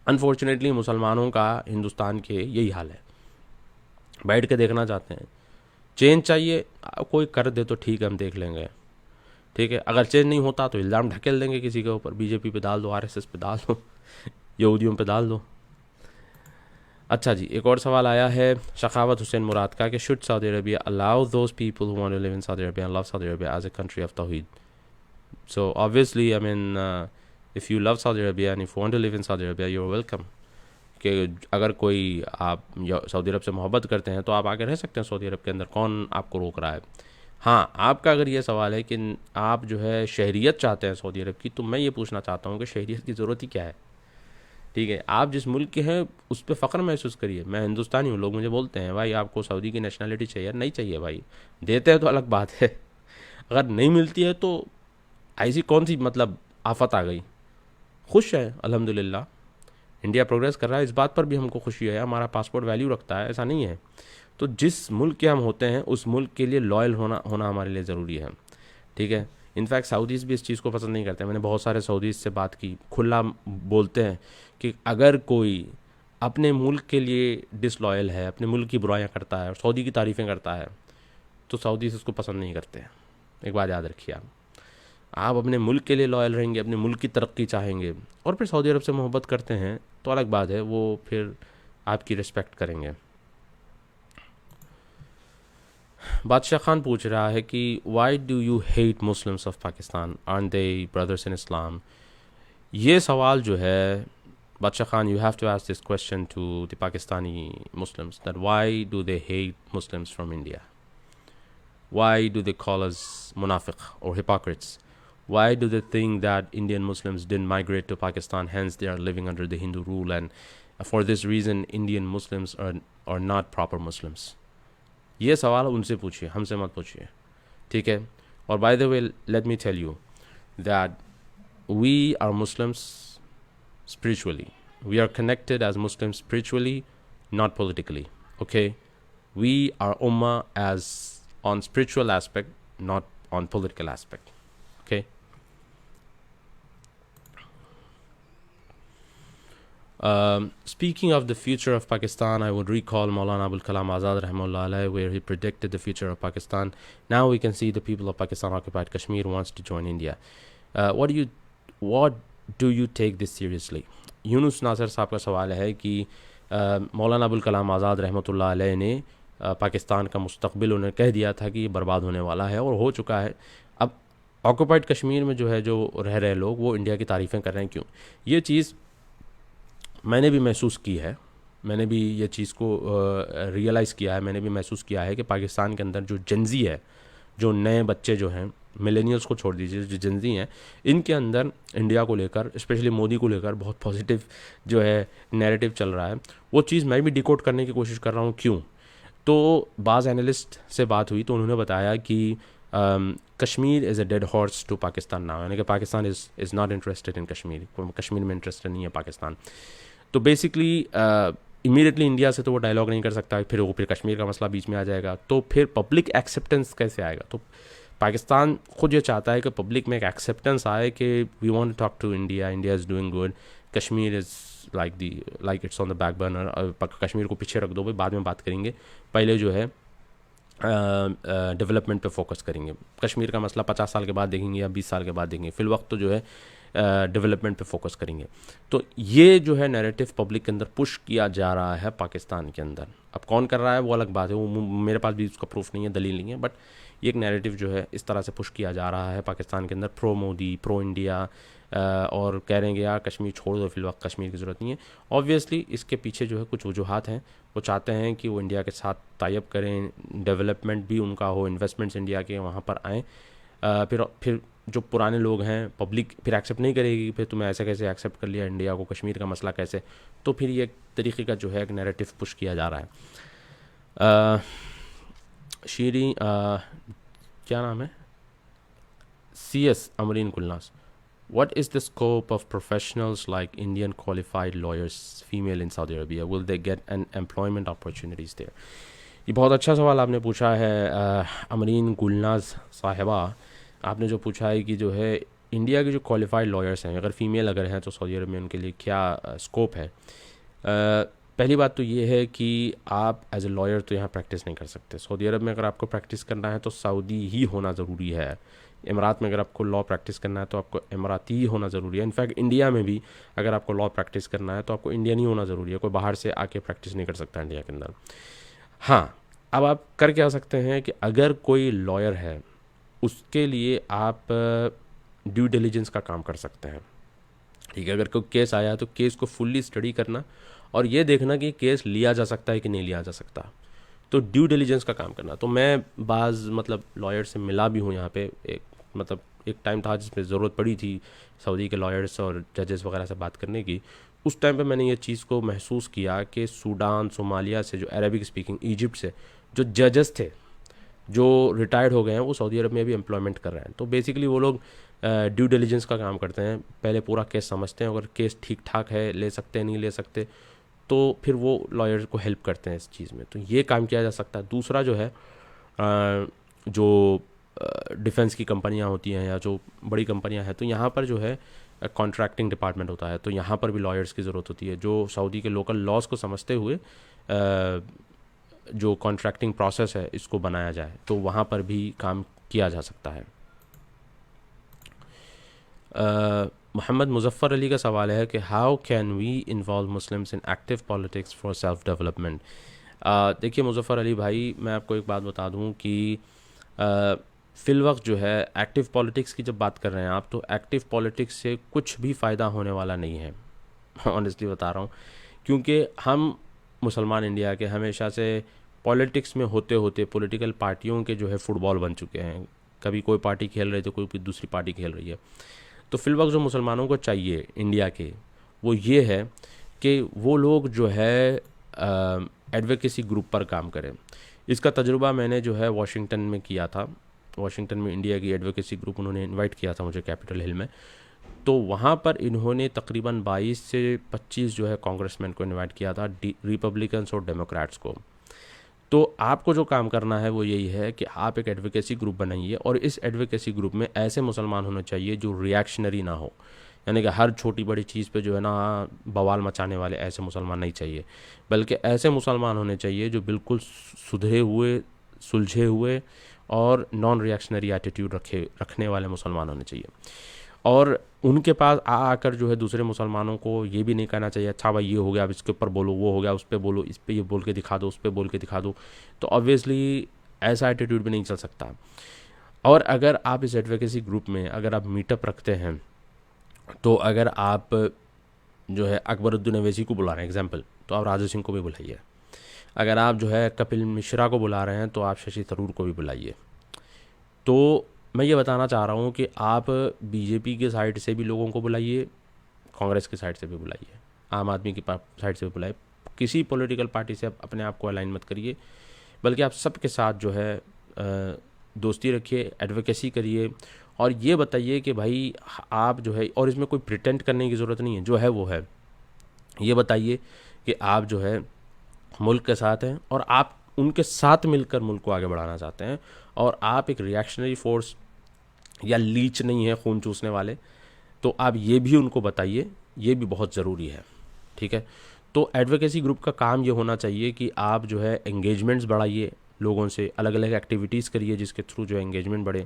अनफॉर्चुनेटली मुसलमानों का हिंदुस्तान के यही हाल है, बैठ के देखना चाहते हैं। चेंज चाहिए, कोई कर दे तो ठीक है, हम देख लेंगे, ठीक है। अगर चेंज नहीं होता तो इल्ज़ाम ढकेल देंगे किसी के ऊपर, बीजेपी पे डाल दो, आरएसएस पे डाल दो, यहूदियों पे डाल दो। अच्छा जी, एक और सवाल आया है शखावत हुसैन मुराद का कि should Saudi Arabia allow those people who want to live in Saudi Arabia and love Saudi Arabia as a country of तौहीद। So obviously I mean if you love Saudi Arabia and if you want to live in Saudi Arabia you are welcome. कि अगर कोई आप सऊदी अरब से मोहब्बत करते हैं तो आप आके रह सकते हैं सऊदी अरब के अंदर, कौन आपको रोक रहा है। हाँ, आपका अगर ये सवाल है कि आप जो है शहरियत चाहते हैं सऊदी अरब की, तो मैं ये पूछना चाहता हूँ कि शहरियत की ज़रूरत ही क्या है, ठीक है। आप जिस मुल्क के हैं उस पर फ़ख्र महसूस करिए। मैं हिंदुस्तानी हूँ, लोग मुझे बोलते हैं भाई आपको सऊदी की नेशनलिटी चाहिए, नहीं चाहिए भाई, देते हैं तो अलग बात है, अगर नहीं मिलती है तो ऐसी कौन सी मतलब आफत आ गई। खुश है अल्हम्दुलिल्लाह, इंडिया प्रोग्रेस कर रहा है, इस बात पर भी हमको खुशी है, हमारा पासपोर्ट वैल्यू रखता है, ऐसा नहीं है। तो जिस मुल्क के हम होते हैं उस मुल्क के लिए लॉयल होना होना हमारे लिए ज़रूरी है, ठीक है। इनफैक्ट सऊदीज़ भी इस चीज़ को पसंद नहीं करते। मैंने बहुत सारे सऊदीज़ से बात की, खुला बोलते हैं कि अगर कोई अपने मुल्क के लिए डिसलॉयल है, अपने मुल्क की बुराइयां करता है और सऊदी की तारीफ़ें करता है, तो सऊदीज़ उसको पसंद नहीं करते हैं। एक बात याद रखिए, आप अपने मुल्क के लिए लॉयल रहेंगे, अपने मुल्क की तरक्की चाहेंगे और फिर सऊदी अरब से मोहब्बत करते हैं तो अलग बात है, वो फिर आपकी रिस्पेक्ट करेंगे। बादशाह खान पूछ रहा है कि why do you hate Muslims of Pakistan, are they brothers in Islam. ये सवाल जो है Badshah Khan, you have to ask this question to the Pakistani Muslims that why do they hate Muslims from India, why do they call us मुनाफिक और hypocrites, why do they think that Indian Muslims didn't migrate to Pakistan, hence they are living under the Hindu rule, and for this reason Indian Muslims are not proper Muslims। ये सवाल उनसे पूछिए, हमसे मत पूछिए, ठीक है। और by the way let me tell you that we are Muslims spiritually, we are connected as Muslims spiritually, not politically, okay। we are ummah as on spiritual aspect, not on political aspect, okay। Speaking of the future of Pakistan, I would recall Maulana Abul Kalam Azad rahimahullah alayhi, where he predicted the future of Pakistan. Now we can see the people of Pakistan occupied Kashmir wants to join India. What do you take this seriously? Younus Nasir साहब का सवाल है कि मौलाना अबुल कलाम आज़ाद रहमतुल्लाह अलैह ने पाकिस्तान का मुस्तकबिल उन्हें कह दिया था कि ये बर्बाद होने वाला है और हो चुका है। अब ऑक्यूपाइड कश्मीर में जो है जो रह रहे लोग वो इंडिया की तारीफ़ें कर रहे हैं, क्यों? ये चीज़ मैंने भी महसूस की है, मैंने भी ये चीज़ को रियलाइज़ किया है, मैंने भी महसूस किया है कि पाकिस्तान के अंदर जो जेंजी है, जो नए बच्चे जो हैं, मिलेनियल्स को छोड़ दीजिए, जो जेंजी हैं, इनके अंदर इंडिया को लेकर, स्पेशली मोदी को लेकर बहुत पॉजिटिव जो है नैरेटिव चल रहा है। वो चीज़ मैं भी डिकोड करने की कोशिश कर रहा हूँ, क्यों? तो बाज़ एनालिस्ट से बात हुई तो उन्होंने बताया कि Kashmir is a dead horse to Pakistan now, यानी कि Pakistan is not interested in Kashmir, Kashmir में इंटरेस्टेड नहीं है पाकिस्तान। तो बेसिकली इमीडिएटली इंडिया से तो वो डायलॉग नहीं कर सकता, फिर कश्मीर का मसला बीच में आ जाएगा, तो फिर पब्लिक एक्सेप्टेंस कैसे आएगा? तो पाकिस्तान खुद ये चाहता है कि पब्लिक में एक एक्सेप्टेंस आए कि we want to talk to India, India is doing good, Kashmir is like it's on the back burner, Kashmir को पीछे रख दो भाई, बाद में बात करेंगे, पहले जो है डेवलपमेंट पे फोकस करेंगे। कश्मीर का मसला 50 साल के बाद देखेंगे या 20 साल के बाद देखेंगे, फिल वक्त तो जो है डेवलपमेंट पे फोकस करेंगे। तो ये जो है नैरेटिव पब्लिक के अंदर पुश किया जा रहा है पाकिस्तान के अंदर। अब कौन कर रहा है वो अलग बात है, वो मेरे पास भी उसका प्रूफ नहीं है, दलील नहीं है, बट ये एक नैरेटिव जो है इस तरह से पुश किया जा रहा है पाकिस्तान के अंदर, प्रो मोदी, प्रो इंडिया, और कह रहे हैं कि यार कश्मीर छोड़ दो, फिलहाल कश्मीर की ज़रूरत नहीं है। ऑब्वियसली इसके पीछे जो है कुछ वजूहात हैं। वो चाहते हैं कि वो इंडिया के साथ टाई अप करें, डेवलपमेंट भी उनका हो, इन्वेस्टमेंट्स इंडिया के वहाँ पर आएँ। फिर जो पुराने लोग हैं, पब्लिक फिर एक्सेप्ट नहीं करेगी, फिर तुम्हें ऐसे कैसे एक्सेप्ट कर लिया इंडिया को, कश्मीर का मसला कैसे। तो फिर ये एक तरीके का जो है एक नैरेटिव पुश किया जा रहा है। शीरी क्या नाम है, CS Amreen कुलनास, what is the scope of professionals like Indian qualified lawyers female in Saudi Arabia, will they get an employment opportunities there? ये बहुत अच्छा सवाल आपने पूछा है अमरीन गुलनाज साहिबा। आपने जो पूछा है कि जो है इंडिया के जो क्वालिफाइड लॉयर्स हैं, अगर फीमेल अगर हैं तो सऊदी अरब में उनके लिए क्या स्कोप है। पहली बात तो ये है कि आप एज ए लॉयर तो यहाँ प्रैक्टिस नहीं कर सकते। सऊदी अरब में अगर आपको प्रैक्टिस करना है तो सऊदी ही होना ज़रूरी है। इमरात में अगर आपको लॉ प्रैक्टिस करना है तो आपको इमराती ही होना ज़रूरी है। इनफैक्ट इंडिया में भी अगर आपको लॉ प्रैक्टिस करना है तो आपको इंडियन ही होना ज़रूरी है, कोई बाहर से आके प्रैक्टिस नहीं कर सकता इंडिया के अंदर। हाँ, अब आप कर क्या सकते हैं कि अगर कोई लॉयर है उसके लिए आप ड्यू डिलिजेंस का काम कर सकते हैं। ठीक है, अगर कोई केस आया तो केस को फुल्ली स्टडी करना और ये देखना कि केस लिया जा सकता है कि नहीं लिया जा सकता, तो ड्यू डिलिजेंस का काम करना। तो मैं बाज़ लॉयर से मिला भी हूँ यहाँ पे। एक टाइम था जिसमें ज़रूरत पड़ी थी सऊदी के लॉयर्स और जजेस वगैरह से बात करने की। उस टाइम पे मैंने ये चीज़ को महसूस किया कि सूडान, सोमालिया से, जो अरबिक स्पीकिंग, इजिप्ट से जो जजेस थे जो रिटायर्ड हो गए हैं, वो सऊदी अरब में भी एम्प्लॉयमेंट कर रहे हैं। तो बेसिकली वो लोग ड्यू डिलिजेंस का काम करते हैं, पहले पूरा केस समझते हैं, अगर केस ठीक ठाक है, ले सकते हैं नहीं ले सकते, तो फिर वो लॉयर को हेल्प करते हैं इस चीज़ में। तो ये काम किया जा सकता है। दूसरा जो है जो डिफेंस की कंपनियां होती हैं या जो बड़ी कंपनियां हैं, तो यहाँ पर जो है कॉन्ट्रैक्टिंग डिपार्टमेंट होता है, तो यहाँ पर भी लॉयर्स की ज़रूरत होती है जो सऊदी के लोकल लॉज को समझते हुए जो कॉन्ट्रैक्टिंग प्रोसेस है इसको बनाया जाए, तो वहाँ पर भी काम किया जा सकता है। मोहम्मद मुजफ़्फ़र अली का सवाल है कि how can we involve Muslims in active politics for self development. देखिए मुजफ़्फ़र अली भाई, मैं आपको एक बात बता दूं कि फ़िल वक्त जो है एक्टिव पॉलिटिक्स की जब बात कर रहे हैं आप, तो एक्टिव पॉलिटिक्स से कुछ भी फ़ायदा होने वाला नहीं है। ऑनेस्टली बता रहा हूँ, क्योंकि हम मुसलमान इंडिया के हमेशा से पॉलिटिक्स में होते होते पॉलिटिकल पार्टियों के जो है फुटबॉल बन चुके हैं। कभी कोई पार्टी खेल रही तो कोई दूसरी पार्टी खेल रही है। तो फिल वक्त जो मुसलमानों को चाहिए इंडिया के, वो ये है कि वो लोग जो है एडवोकेसी ग्रुप पर काम करें। इसका तजुर्बा मैंने जो है वाशिंगटन में किया था। वाशिंगटन में इंडिया की एडवोकेसी ग्रुप उन्होंने इनवाइट किया था मुझे कैपिटल हिल में। तो वहाँ पर इन्होंने तकरीबन 22 से 25 जो है कांग्रेसमैन को इनवाइट किया था, रिपब्लिकन्स और डेमोक्रेट्स को। तो आपको जो काम करना है वो यही है कि आप एक एडवोकेसी ग्रुप बनाइए, और इस एडवोकेसी ग्रुप में ऐसे मुसलमान होने चाहिए जो रिएक्शनरी ना हो, यानी कि हर छोटी बड़ी चीज़ पे जो है ना बवाल मचाने वाले ऐसे मुसलमान नहीं चाहिए, बल्कि ऐसे मुसलमान होने चाहिए जो बिल्कुल सुधरे हुए, सुलझे हुए और नॉन रिएक्शनरी एटीट्यूड रखने वाले मुसलमान होने चाहिए। और उनके पास आकर जो है दूसरे मुसलमानों को ये भी नहीं कहना चाहिए अच्छा भाई ये हो गया अब इसके ऊपर बोलो, वो हो गया उस पर बोलो, इस पर ये बोल के दिखा दो, उस पर बोल के दिखा दो। तो ऑब्वियसली ऐसा एटीट्यूड भी नहीं चल सकता। और अगर आप इस एडवोकेसी ग्रुप में अगर आप मीटअप रखते हैं, तो अगर आप जो है अकबरुद्दीन अवैसी को बुला रहे हैं एग्जाम्पल, तो आप राजा सिंह को भी बुलाइए। अगर आप जो है कपिल मिश्रा को बुला रहे हैं तो आप शशि थरूर को भी बुलाइए। तो मैं ये बताना चाह रहा हूँ कि आप बीजेपी के साइड से भी लोगों को बुलाइए, कांग्रेस की साइड से भी बुलाइए, आम आदमी की साइड से भी बुलाइए। किसी पॉलिटिकल पार्टी से आप अपने आप को अलाइन मत करिए, बल्कि आप सबके साथ जो है दोस्ती रखिए, एडवोकेसी करिए, और ये बताइए कि भाई आप जो है, और इसमें कोई प्रिटेंड करने की ज़रूरत नहीं है, जो है वो है। ये बताइए कि आप जो है मुल्क के साथ हैं और आप उनके साथ मिलकर मुल्क को आगे बढ़ाना चाहते हैं, और आप एक रिएक्शनरी फोर्स या लीच नहीं है खून चूसने वाले। तो आप ये भी उनको बताइए, ये भी बहुत ज़रूरी है। ठीक है, तो एडवोकेसी ग्रुप का काम ये होना चाहिए कि आप जो है एंगेजमेंट्स बढ़ाइए, लोगों से अलग अलग एक्टिविटीज़ करिए जिसके थ्रू जो है एंगेजमेंट बढ़े,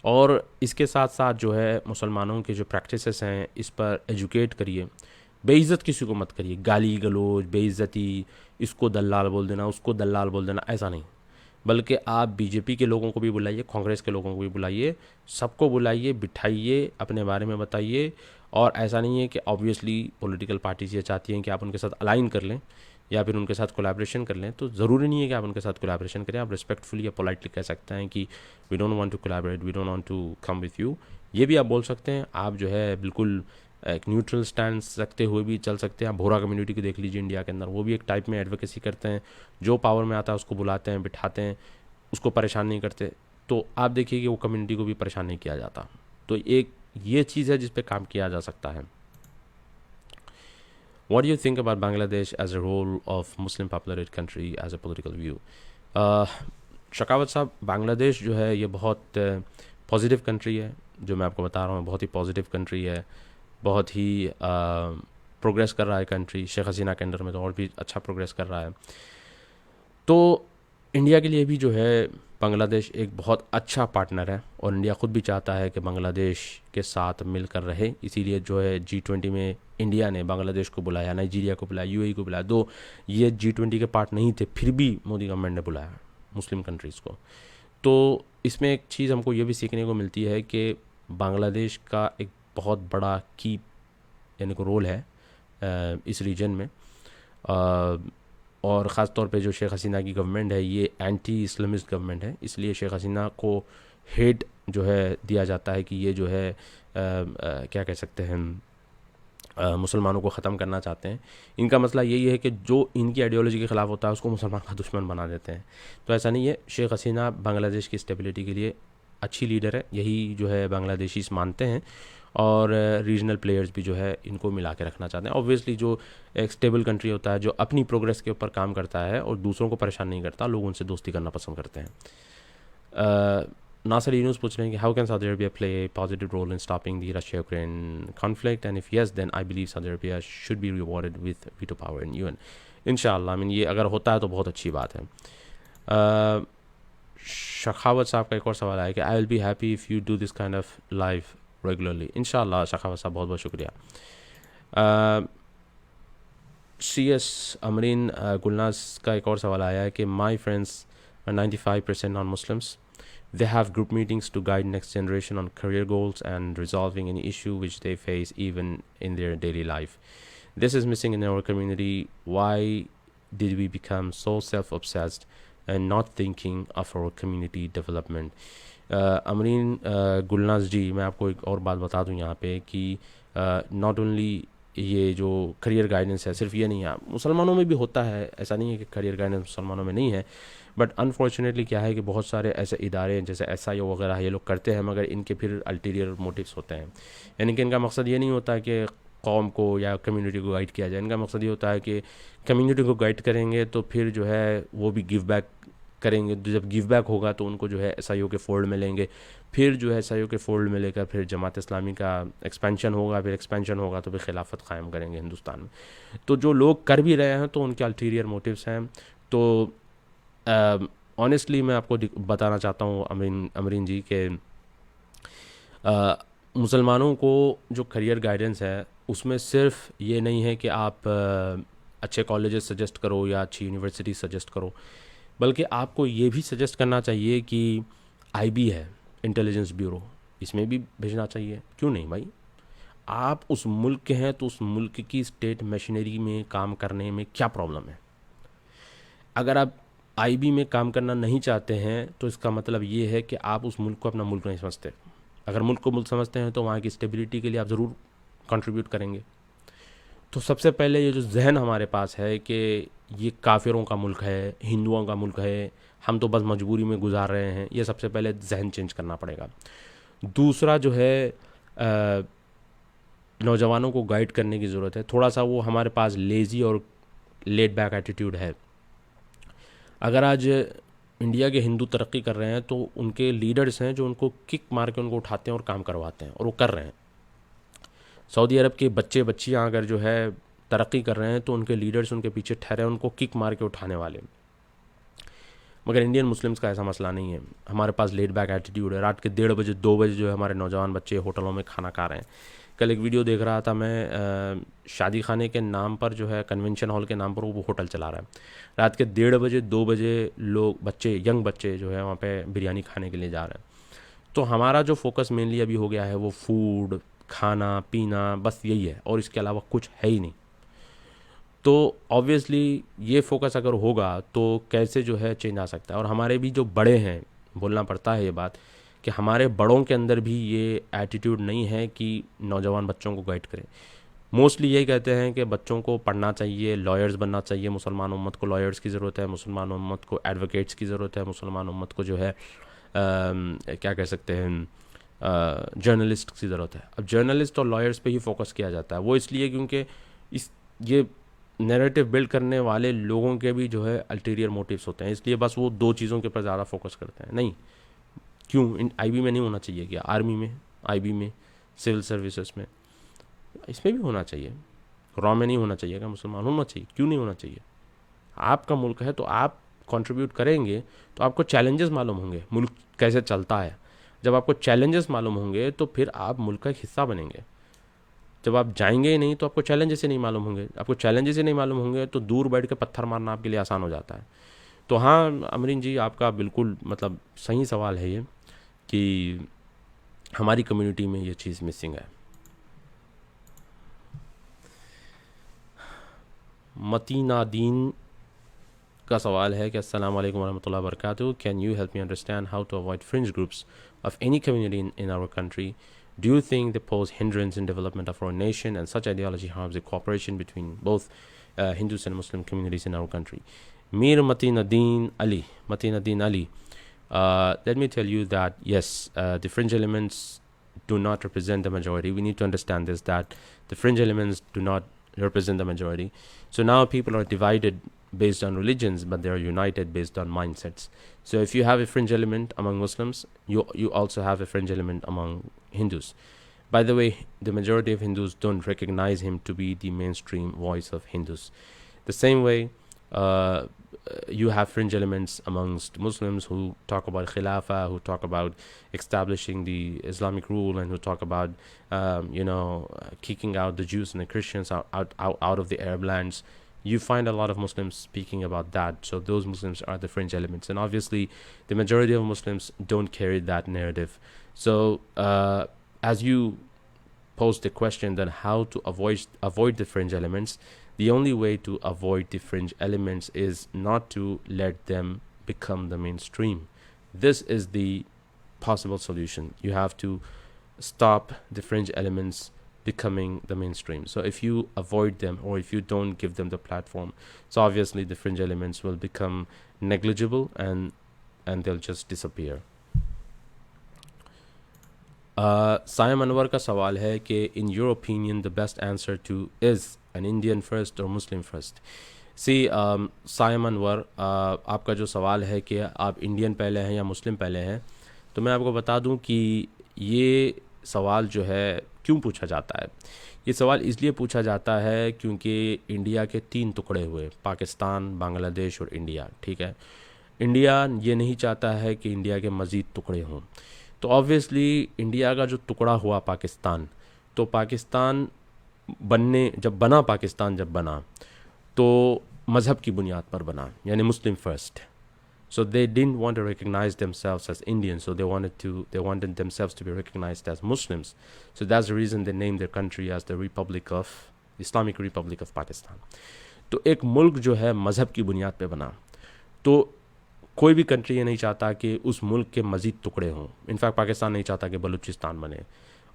और इसके साथ साथ जो है मुसलमानों के जो प्रैक्टिसेस हैं इस पर एजुकेट करिए। बेइज़्ज़त किसी को मत करिए, गाली गलौज, बेइज़्ज़ती, इसको दल्लाल बोल देना, उसको दल्लाल बोल देना, ऐसा नहीं। बल्कि आप बीजेपी के लोगों को भी बुलाइए, कांग्रेस के लोगों को भी बुलाइए, सबको बुलाइए, बिठाइए, अपने बारे में बताइए। और ऐसा नहीं है कि ऑब्वियसली पॉलिटिकल पार्टीज ये चाहती हैं कि आप उनके साथ अलाइन कर लें या फिर उनके साथ कोलैबोरेशन कर लें, तो ज़रूरी नहीं है कि आप उनके साथ कोलैबोरेशन करें। आप रिस्पेक्टफुली या पोलाइटली कह सकते हैं कि we don't want to collaborate, we don't want to come with you. ये भी आप बोल सकते हैं। आप जो है बिल्कुल एक न्यूट्रल स्टैंड रखते हुए भी चल सकते हैं। आप भोरा कम्युनिटी को देख लीजिए इंडिया के अंदर, वो भी एक टाइप में एडवोकेसी करते हैं। जो पावर में आता है उसको बुलाते हैं, बिठाते हैं, उसको परेशान नहीं करते। तो आप देखिए कि वो कम्युनिटी को भी परेशान नहीं किया जाता। तो एक ये चीज़ है जिस पे काम किया जा सकता है। What do you think about Bangladesh as a role of Muslim populated country as a political view? शकावत साहब, बांग्लादेश जो है ये बहुत पॉजिटिव कंट्री है। जो मैं आपको बता रहा हूँ बहुत ही पॉजिटिव कंट्री है, बहुत ही प्रोग्रेस कर रहा है कंट्री। शेख हसीना के अंडर में तो और भी अच्छा प्रोग्रेस कर रहा है। तो इंडिया के लिए भी जो है बांग्लादेश एक बहुत अच्छा पार्टनर है, और इंडिया ख़ुद भी चाहता है कि बांग्लादेश के साथ मिलकर रहे। इसीलिए जो है G20 में इंडिया ने बांग्लादेश को बुलाया, नाइजीरिया को बुलाया, UAE को बुलाया। दो ये G20 के पार्ट नहीं थे, फिर भी मोदी गवर्नमेंट ने बुलाया मुस्लिम कंट्रीज़ को। तो इसमें एक चीज़ हमको ये भी सीखने को मिलती है कि बांग्लादेश का एक बहुत बड़ा की यानी को रोल है इस रीजन में। और ख़ास तौर पे जो शेख हसीना की गवर्नमेंट है ये एंटी इस्लामिस्ट गवर्नमेंट है, इसलिए शेख हसीना को हेट जो है दिया जाता है कि ये जो है क्या कह सकते हैं, मुसलमानों को ख़त्म करना चाहते हैं। इनका मसला यही है कि जो इनकी आइडियोलॉजी के ख़िलाफ़ होता है उसको मुसलमान का दुश्मन बना देते हैं। तो ऐसा नहीं है, शेख हसीना बांग्लादेश की स्टेबिलिटी के लिए अच्छी लीडर है, यही जो है बांग्लादेशीज मानते हैं। और रीजनल प्लेयर्स भी जो है इनको मिला के रखना चाहते हैं। ऑब्वियसली जो एक स्टेबल कंट्री होता है, जो अपनी प्रोग्रेस के ऊपर काम करता है और दूसरों को परेशान नहीं करता, लोग उनसे दोस्ती करना पसंद करते हैं। नासर यूनुस पूछ रहे हैं कि how can Saudi Arabia play a positive role in stopping the Russia Ukraine conflict, and if yes then I believe Saudi Arabia should be rewarded with veto power in UN। इंशाअल्लाह, आई मीन ये अगर होता है तो बहुत अच्छी बात है। शखावत साहब का एक और सवाल आया कि I will be happy if you do this kind of life regularly. इंशाअल्लाह शखावत साहब, बहुत बहुत शुक्रिया। CS अमरीन गुलनाज का एक और सवाल आया है कि my friends 95% non Muslims, they have group meetings to guide next generation on career goals and resolving any issue which they face even in their daily life. This is missing in our community. Why did we become so self-obsessed and not thinking of our community development? Amreen Gulnaz ji, मैं आपको एक और बात बता दूं यहाँ पे कि नॉट ओनली ये जो करियर गाइडेंस है सिर्फ ये नहीं है, मुसलमानों में भी होता है। ऐसा नहीं है कि करियर गाइडेंस मुसलमानों में नहीं है, बट अनफॉर्चुनेटली क्या है कि बहुत सारे ऐसे इदारे हैं जैसे SIO वगैरह ये लोग करते हैं, मगर इनके फिर अल्टीरियर मोटिव्स होते हैं। यानी कि इनका मकसद ये नहीं होता कि कौम को या कम्युनिटी को गाइड किया जाए। इनका मकसद ये होता है कि कम्युनिटी को गाइड करेंगे तो फिर जो है वो भी गिव बैक करेंगे। तो जब गिव बैक होगा तो उनको जो है SIO के फोल्ड में लेंगे, फिर जो है SIO के फोल्ड में लेकर फिर जमात इस्लामी का एक्सपेंशन होगा, फिर एक्सपेंशन होगा तो फिर खिलाफत क़ायम करेंगे हिंदुस्तान में। तो जो लोग कर भी रहे हैं तो उनके अल्टीरियर मोटिव्स हैं। तो ऑनेस्टली मैं आपको बताना चाहता हूँ अमरीन जी के मुसलमानों को जो करियर गाइडेंस है उसमें सिर्फ ये नहीं है कि आप अच्छे कॉलेजेस सजेस्ट करो या अच्छी यूनिवर्सिटी सजेस्ट करो, बल्कि आपको ये भी सजेस्ट करना चाहिए कि IB है, इंटेलिजेंस ब्यूरो, इसमें भी भेजना चाहिए। क्यों नहीं भाई, आप उस मुल्क के हैं तो उस मुल्क की स्टेट मशीनरी में काम करने में क्या प्रॉब्लम है। अगर आप IB में काम करना नहीं चाहते हैं तो इसका मतलब ये है कि आप उस मुल्क को अपना मुल्क नहीं समझते। अगर मुल्क को मुल्क समझते हैं तो वहाँ की स्टेबिलिटी के लिए आप ज़रूर कंट्रीब्यूट करेंगे। तो सबसे पहले ये जो जहन हमारे पास है कि ये काफिरों का मुल्क है, हिंदुओं का मुल्क है, हम तो बस मजबूरी में गुजार रहे हैं, ये सबसे पहले जहन चेंज करना पड़ेगा। दूसरा जो है नौजवानों को गाइड करने की ज़रूरत है। थोड़ा सा वो हमारे पास लेज़ी और लेट बैक एटीट्यूड है। अगर आज इंडिया के हिंदू तरक्की कर रहे हैं तो उनके लीडर्स हैं जो उनको किक मार के उनको उठाते हैं और काम करवाते हैं, और वो कर रहे हैं। सऊदी अरब के बच्चे बच्चियाँ अगर जो है तरक्की कर रहे हैं तो उनके लीडर्स उनके पीछे ठहरे, उनको किक मार के उठाने वाले। मगर इंडियन मुस्लिम्स का ऐसा मसला नहीं है। हमारे पास लेट बैक एटीट्यूड है। रात के 1:30 बजे 2 बजे जो है हमारे नौजवान बच्चे होटलों में खाना खा रहे हैं। कल एक वीडियो देख रहा था मैं, शादी खाने के नाम पर जो है, कन्वेंशन हॉल के नाम पर वो होटल चला रहा है। रात के 1:30 बजे 2 बजे लोग, बच्चे, यंग बच्चे जो है वहाँ पे बिरयानी खाने के लिए जा रहे हैं। तो हमारा जो फोकस मेनली अभी हो गया है वो फूड, खाना पीना, बस यही है, और इसके अलावा कुछ है ही नहीं। तो ऑब्वियसली ये फोकस अगर होगा तो कैसे जो है चेंज आ सकता है। और हमारे भी जो बड़े हैं, बोलना पड़ता है ये बात, कि हमारे बड़ों के अंदर भी ये एटीट्यूड नहीं है कि नौजवान बच्चों को गाइड करें। मोस्टली यही कहते हैं कि बच्चों को पढ़ना चाहिए, लॉयर्स बनना चाहिए, मुसलमान उम्मत को लॉयर्स की ज़रूरत है, मुसलमान उम्मत को एडवोकेट्स की ज़रूरत है, मुसलमान उम्मत को जो है क्या कह सकते हैं, जर्नलिस्ट की ज़रूरत है। अब जर्नलिस्ट और लॉयर्स पे ही फोकस किया जाता है, वो इसलिए क्योंकि इस ये नैरेटिव बिल्ड करने वाले लोगों के भी जो है अल्टीरियर मोटिव्स होते हैं, इसलिए बस वो दो चीज़ों के ऊपर ज़्यादा फोकस करते हैं। नहीं, क्यों इन आईबी में नहीं होना चाहिए क्या? आर्मी में, आईबी में, सिविल सर्विसेज में, इसमें भी होना चाहिए। रॉ में नहीं होना चाहिए क्या? मुसलमान होना चाहिए, क्यों नहीं होना चाहिए? आपका मुल्क है तो आप कंट्रीब्यूट करेंगे तो आपको चैलेंजेस मालूम होंगे, मुल्क कैसे चलता है। जब आपको चैलेंजेस मालूम होंगे तो फिर आप मुल्क का एक हिस्सा बनेंगे। जब आप जाएंगे ही नहीं तो आपको चैलेंजेस ही नहीं मालूम होंगे। आपको चैलेंजेस ही नहीं मालूम होंगे तो दूर बैठ के पत्थर मारना आपके लिए आसान हो जाता है। तो हाँ अमरीन जी, आपका बिल्कुल मतलब सही सवाल है ये, कि हमारी कम्युनिटी में ये चीज़ मिसिंग है। मतीना दीन का सवाल है कि अस्सलाम वालेकुम वरहमतुल्लाहि वबरकातुहू, can you help me understand how to avoid fringe groups of any community in our country? Do you think they pose hindrance in development of our nation, and such ideology harms the cooperation between both Hindus and Muslim communities in our country? Mir Mateen Adin Ali, let me tell you that yes, the fringe elements do not represent the majority. We need to understand this, that the fringe elements do not represent the majority. So now people are divided based on religions, but they are united based on mindsets. So if you have a fringe element among Muslims, you also have a fringe element among Hindus. By the way, the majority of Hindus don't recognize him to be the mainstream voice of Hindus. The same way, you have fringe elements amongst Muslims who talk about Khilafah, who talk about establishing the Islamic rule, and who talk about, kicking out the Jews and the Christians out of the Arab lands. You find a lot of Muslims speaking about that. So those Muslims are the fringe elements. And obviously, the majority of Muslims don't carry that narrative. So as you posed the question, then how to avoid the fringe elements, the only way to avoid the fringe elements is not to let them become the mainstream. This is the possible solution. You have to stop the fringe elements becoming the mainstream. So if you avoid them, or if you don't give them the platform, so obviously the fringe elements will become negligible, and they'll just disappear. Sayam Anwar का सवाल है कि in your opinion the best answer two is an Indian first और मुस्लिम फर्स्ट? सी सायम अनवर, आपका जो सवाल है कि आप इंडियन पहले हैं या मुस्लिम पहले हैं, तो मैं आपको बता दूं कि ये सवाल जो है क्यों पूछा जाता है। ये सवाल इसलिए पूछा जाता है क्योंकि इंडिया के 3 टुकड़े हुए, पाकिस्तान, बांग्लादेश और इंडिया, ठीक है। इंडिया ये नहीं चाहता है कि इंडिया के मज़ीद टुकड़े हों। तो ऑब्वियसली इंडिया का जो टुकड़ा हुआ पाकिस्तान, तो पाकिस्तान जब बना तो मज़हब की बुनियाद पर बना, यानी मुस्लिम first. So they didn't want to recognize themselves as Indians, so they wanted themselves to be recognized as Muslims. So that's the reason they named their country as the Islamic Republic of Pakistan. तो एक मुल्क जो है मज़हब की बुनियाद पे बना, तो कोई भी कंट्री ये नहीं चाहता कि उस मुल्क के मज़ीद टुकड़े हों। इनफैक्ट पाकिस्तान नहीं चाहता कि बलूचिस्तान बने,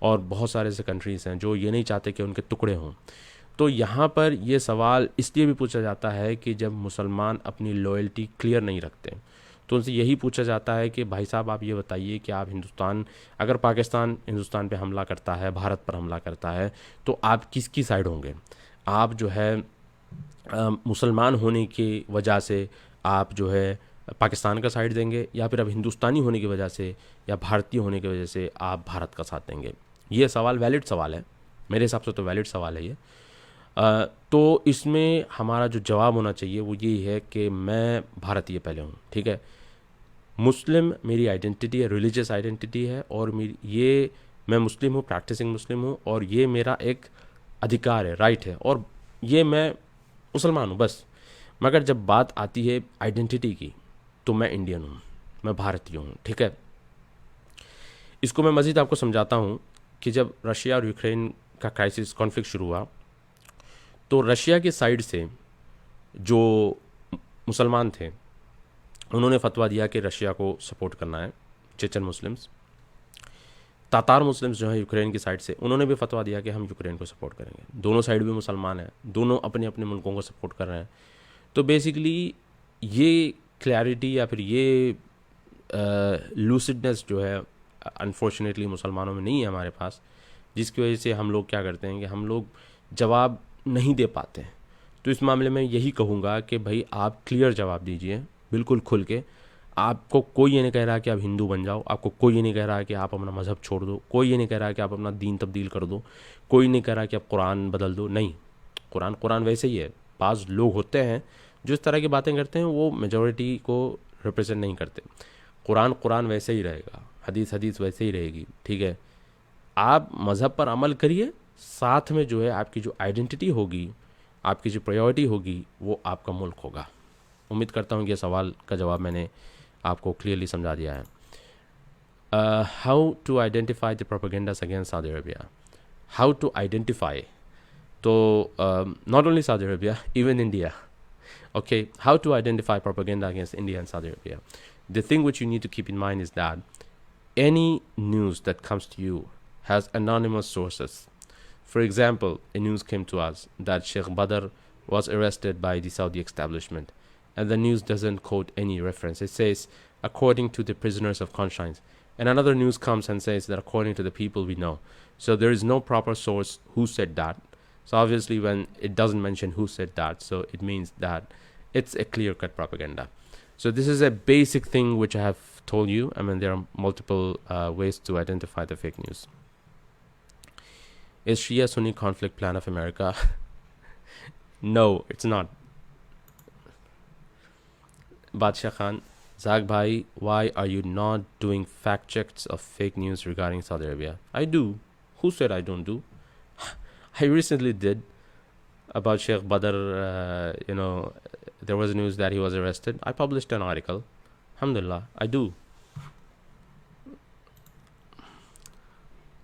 और बहुत सारे ऐसे कंट्रीज़ हैं जो ये नहीं चाहते कि उनके टुकड़े हों। तो यहाँ पर ये सवाल इसलिए भी पूछा जाता है कि जब मुसलमान अपनी लॉयल्टी क्लियर नहीं रखते, तो उनसे यही पूछा जाता है कि भाई साहब आप ये बताइए कि आप अगर पाकिस्तान हिंदुस्तान पे हमला करता है, भारत पर हमला करता है, तो आप किसकी साइड होंगे? आप जो है मुसलमान होने की वजह से आप जो है पाकिस्तान का साइड देंगे, या फिर अब हिंदुस्तानी होने की वजह से या भारतीय होने की वजह से आप भारत का साथ देंगे? ये सवाल वैलिड सवाल है, मेरे हिसाब से तो वैलिड सवाल है ये। तो इसमें हमारा जो जवाब होना चाहिए वो यही है कि मैं भारतीय पहले हूँ, ठीक है। मुस्लिम मेरी आइडेंटिटी है, रिलीजियस आइडेंटिटी है, और मेरी ये मैं मुस्लिम हूँ, प्रैक्टिसिंग मुस्लिम हूँ, और ये मेरा एक अधिकार है, राइट है, और ये मैं मुसलमान हूँ बस। मगर जब बात आती है आइडेंटिटी की तो मैं इंडियन हूँ, मैं भारतीय हूँ, ठीक है। इसको मैं मज़ीद आपको समझाता हूँ कि जब रशिया और यूक्रेन का क्राइसिस कॉन्फ्लिक्ट शुरू हुआ तो रशिया की साइड से जो मुसलमान थे उन्होंने फतवा दिया कि रशिया को सपोर्ट करना है, चेचन मुस्लिम्स। तातार मुस्लिम्स जो हैं यूक्रेन की साइड से, उन्होंने भी फतवा दिया कि हम यूक्रेन को सपोर्ट करेंगे। दोनों साइड भी मुसलमान हैं, दोनों अपने अपने मुल्कों को सपोर्ट कर रहे हैं। तो बेसिकली ये क्लैरिटी या फिर ये लूसिडनेस जो है अनफॉर्चुनेटली मुसलमानों में नहीं है हमारे पास, जिसकी वजह से हम लोग क्या करते हैं कि हम लोग जवाब नहीं दे पाते हैं। तो इस मामले में यही कहूँगा कि भाई आप क्लियर जवाब दीजिए, बिल्कुल खुल के। आपको कोई ये नहीं कह रहा कि आप हिंदू बन जाओ, आपको कोई ये नहीं कह रहा कि आप अपना मज़हब छोड़ दो, कोई ये नहीं कह रहा कि आप अपना दीन तब्दील कर दो, कोई नहीं कह रहा कि आप कुरान बदल दो। नहीं, कुरान कुरान वैसे ही है। बाज़ लोग होते हैं जो इस तरह की बातें करते हैं, वो मेजॉरिटी को रिप्रेजेंट नहीं करते। कुरान कुरान वैसे ही रहेगा, हदीस हदीस वैसे ही रहेगी, ठीक है। आप मज़हब पर अमल करिए, साथ में जो है आपकी जो आइडेंटिटी होगी, आपकी जो प्रायोरिटी होगी, वो आपका मुल्क होगा। उम्मीद करता हूँ कि ये सवाल का जवाब मैंने आपको क्लियरली समझा दिया है। How to identify the propagandas against Saudi Arabia. How to identify, तो not only Saudi Arabia, even India. Okay, how to identify propaganda against India and Saudi Arabia. The thing which you need to keep in mind is that any news that comes to you has anonymous sources. For example, a news came to us that Sheikh Badr was arrested by the Saudi establishment, and the news doesn't quote any reference. It says, according to the prisoners of conscience. And another news comes and says that according to the people we know. So there is no proper source who said that. So obviously when it doesn't mention who said that, so it means that it's a clear-cut propaganda. So this is a basic thing which I have told you. I mean, there are multiple ways to identify the fake news. Is Shia-Sunni conflict plan of America? No, it's not. Badshah Khan, Zag Bhai, why are you not doing fact checks of fake news regarding Saudi Arabia? I do. Who said I don't do? I recently did about Sheikh Badr. There was news that he was arrested. I published an article. Alhamdulillah, I do.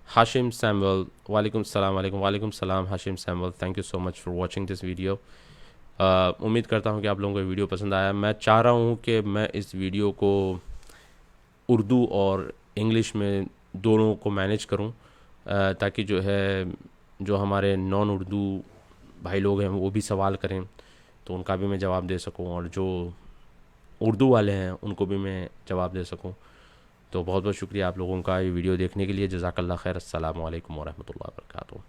Hashim Samuel, walaikum salam Hashim Samuel, thank you so much for watching this video. उम्मीद करता हूँ कि आप लोगों को वीडियो पसंद आया। मैं चाह रहा हूँ कि मैं इस वीडियो को उर्दू और इंग्लिश में दोनों को मैनेज करूँ, ताकि जो है जो हमारे नॉन उर्दू भाई लोग हैं वो भी सवाल करें तो उनका भी मैं जवाब दे सकूं, और जो उर्दू वाले हैं उनको भी मैं जवाब दे सकूं। तो बहुत बहुत शुक्रिया आप लोगों का ये वीडियो देखने के लिए। जज़ाकल्लाह खैर। अस्सलामु अलैकुम वरहमतुल्लाहि वबरकातुहू।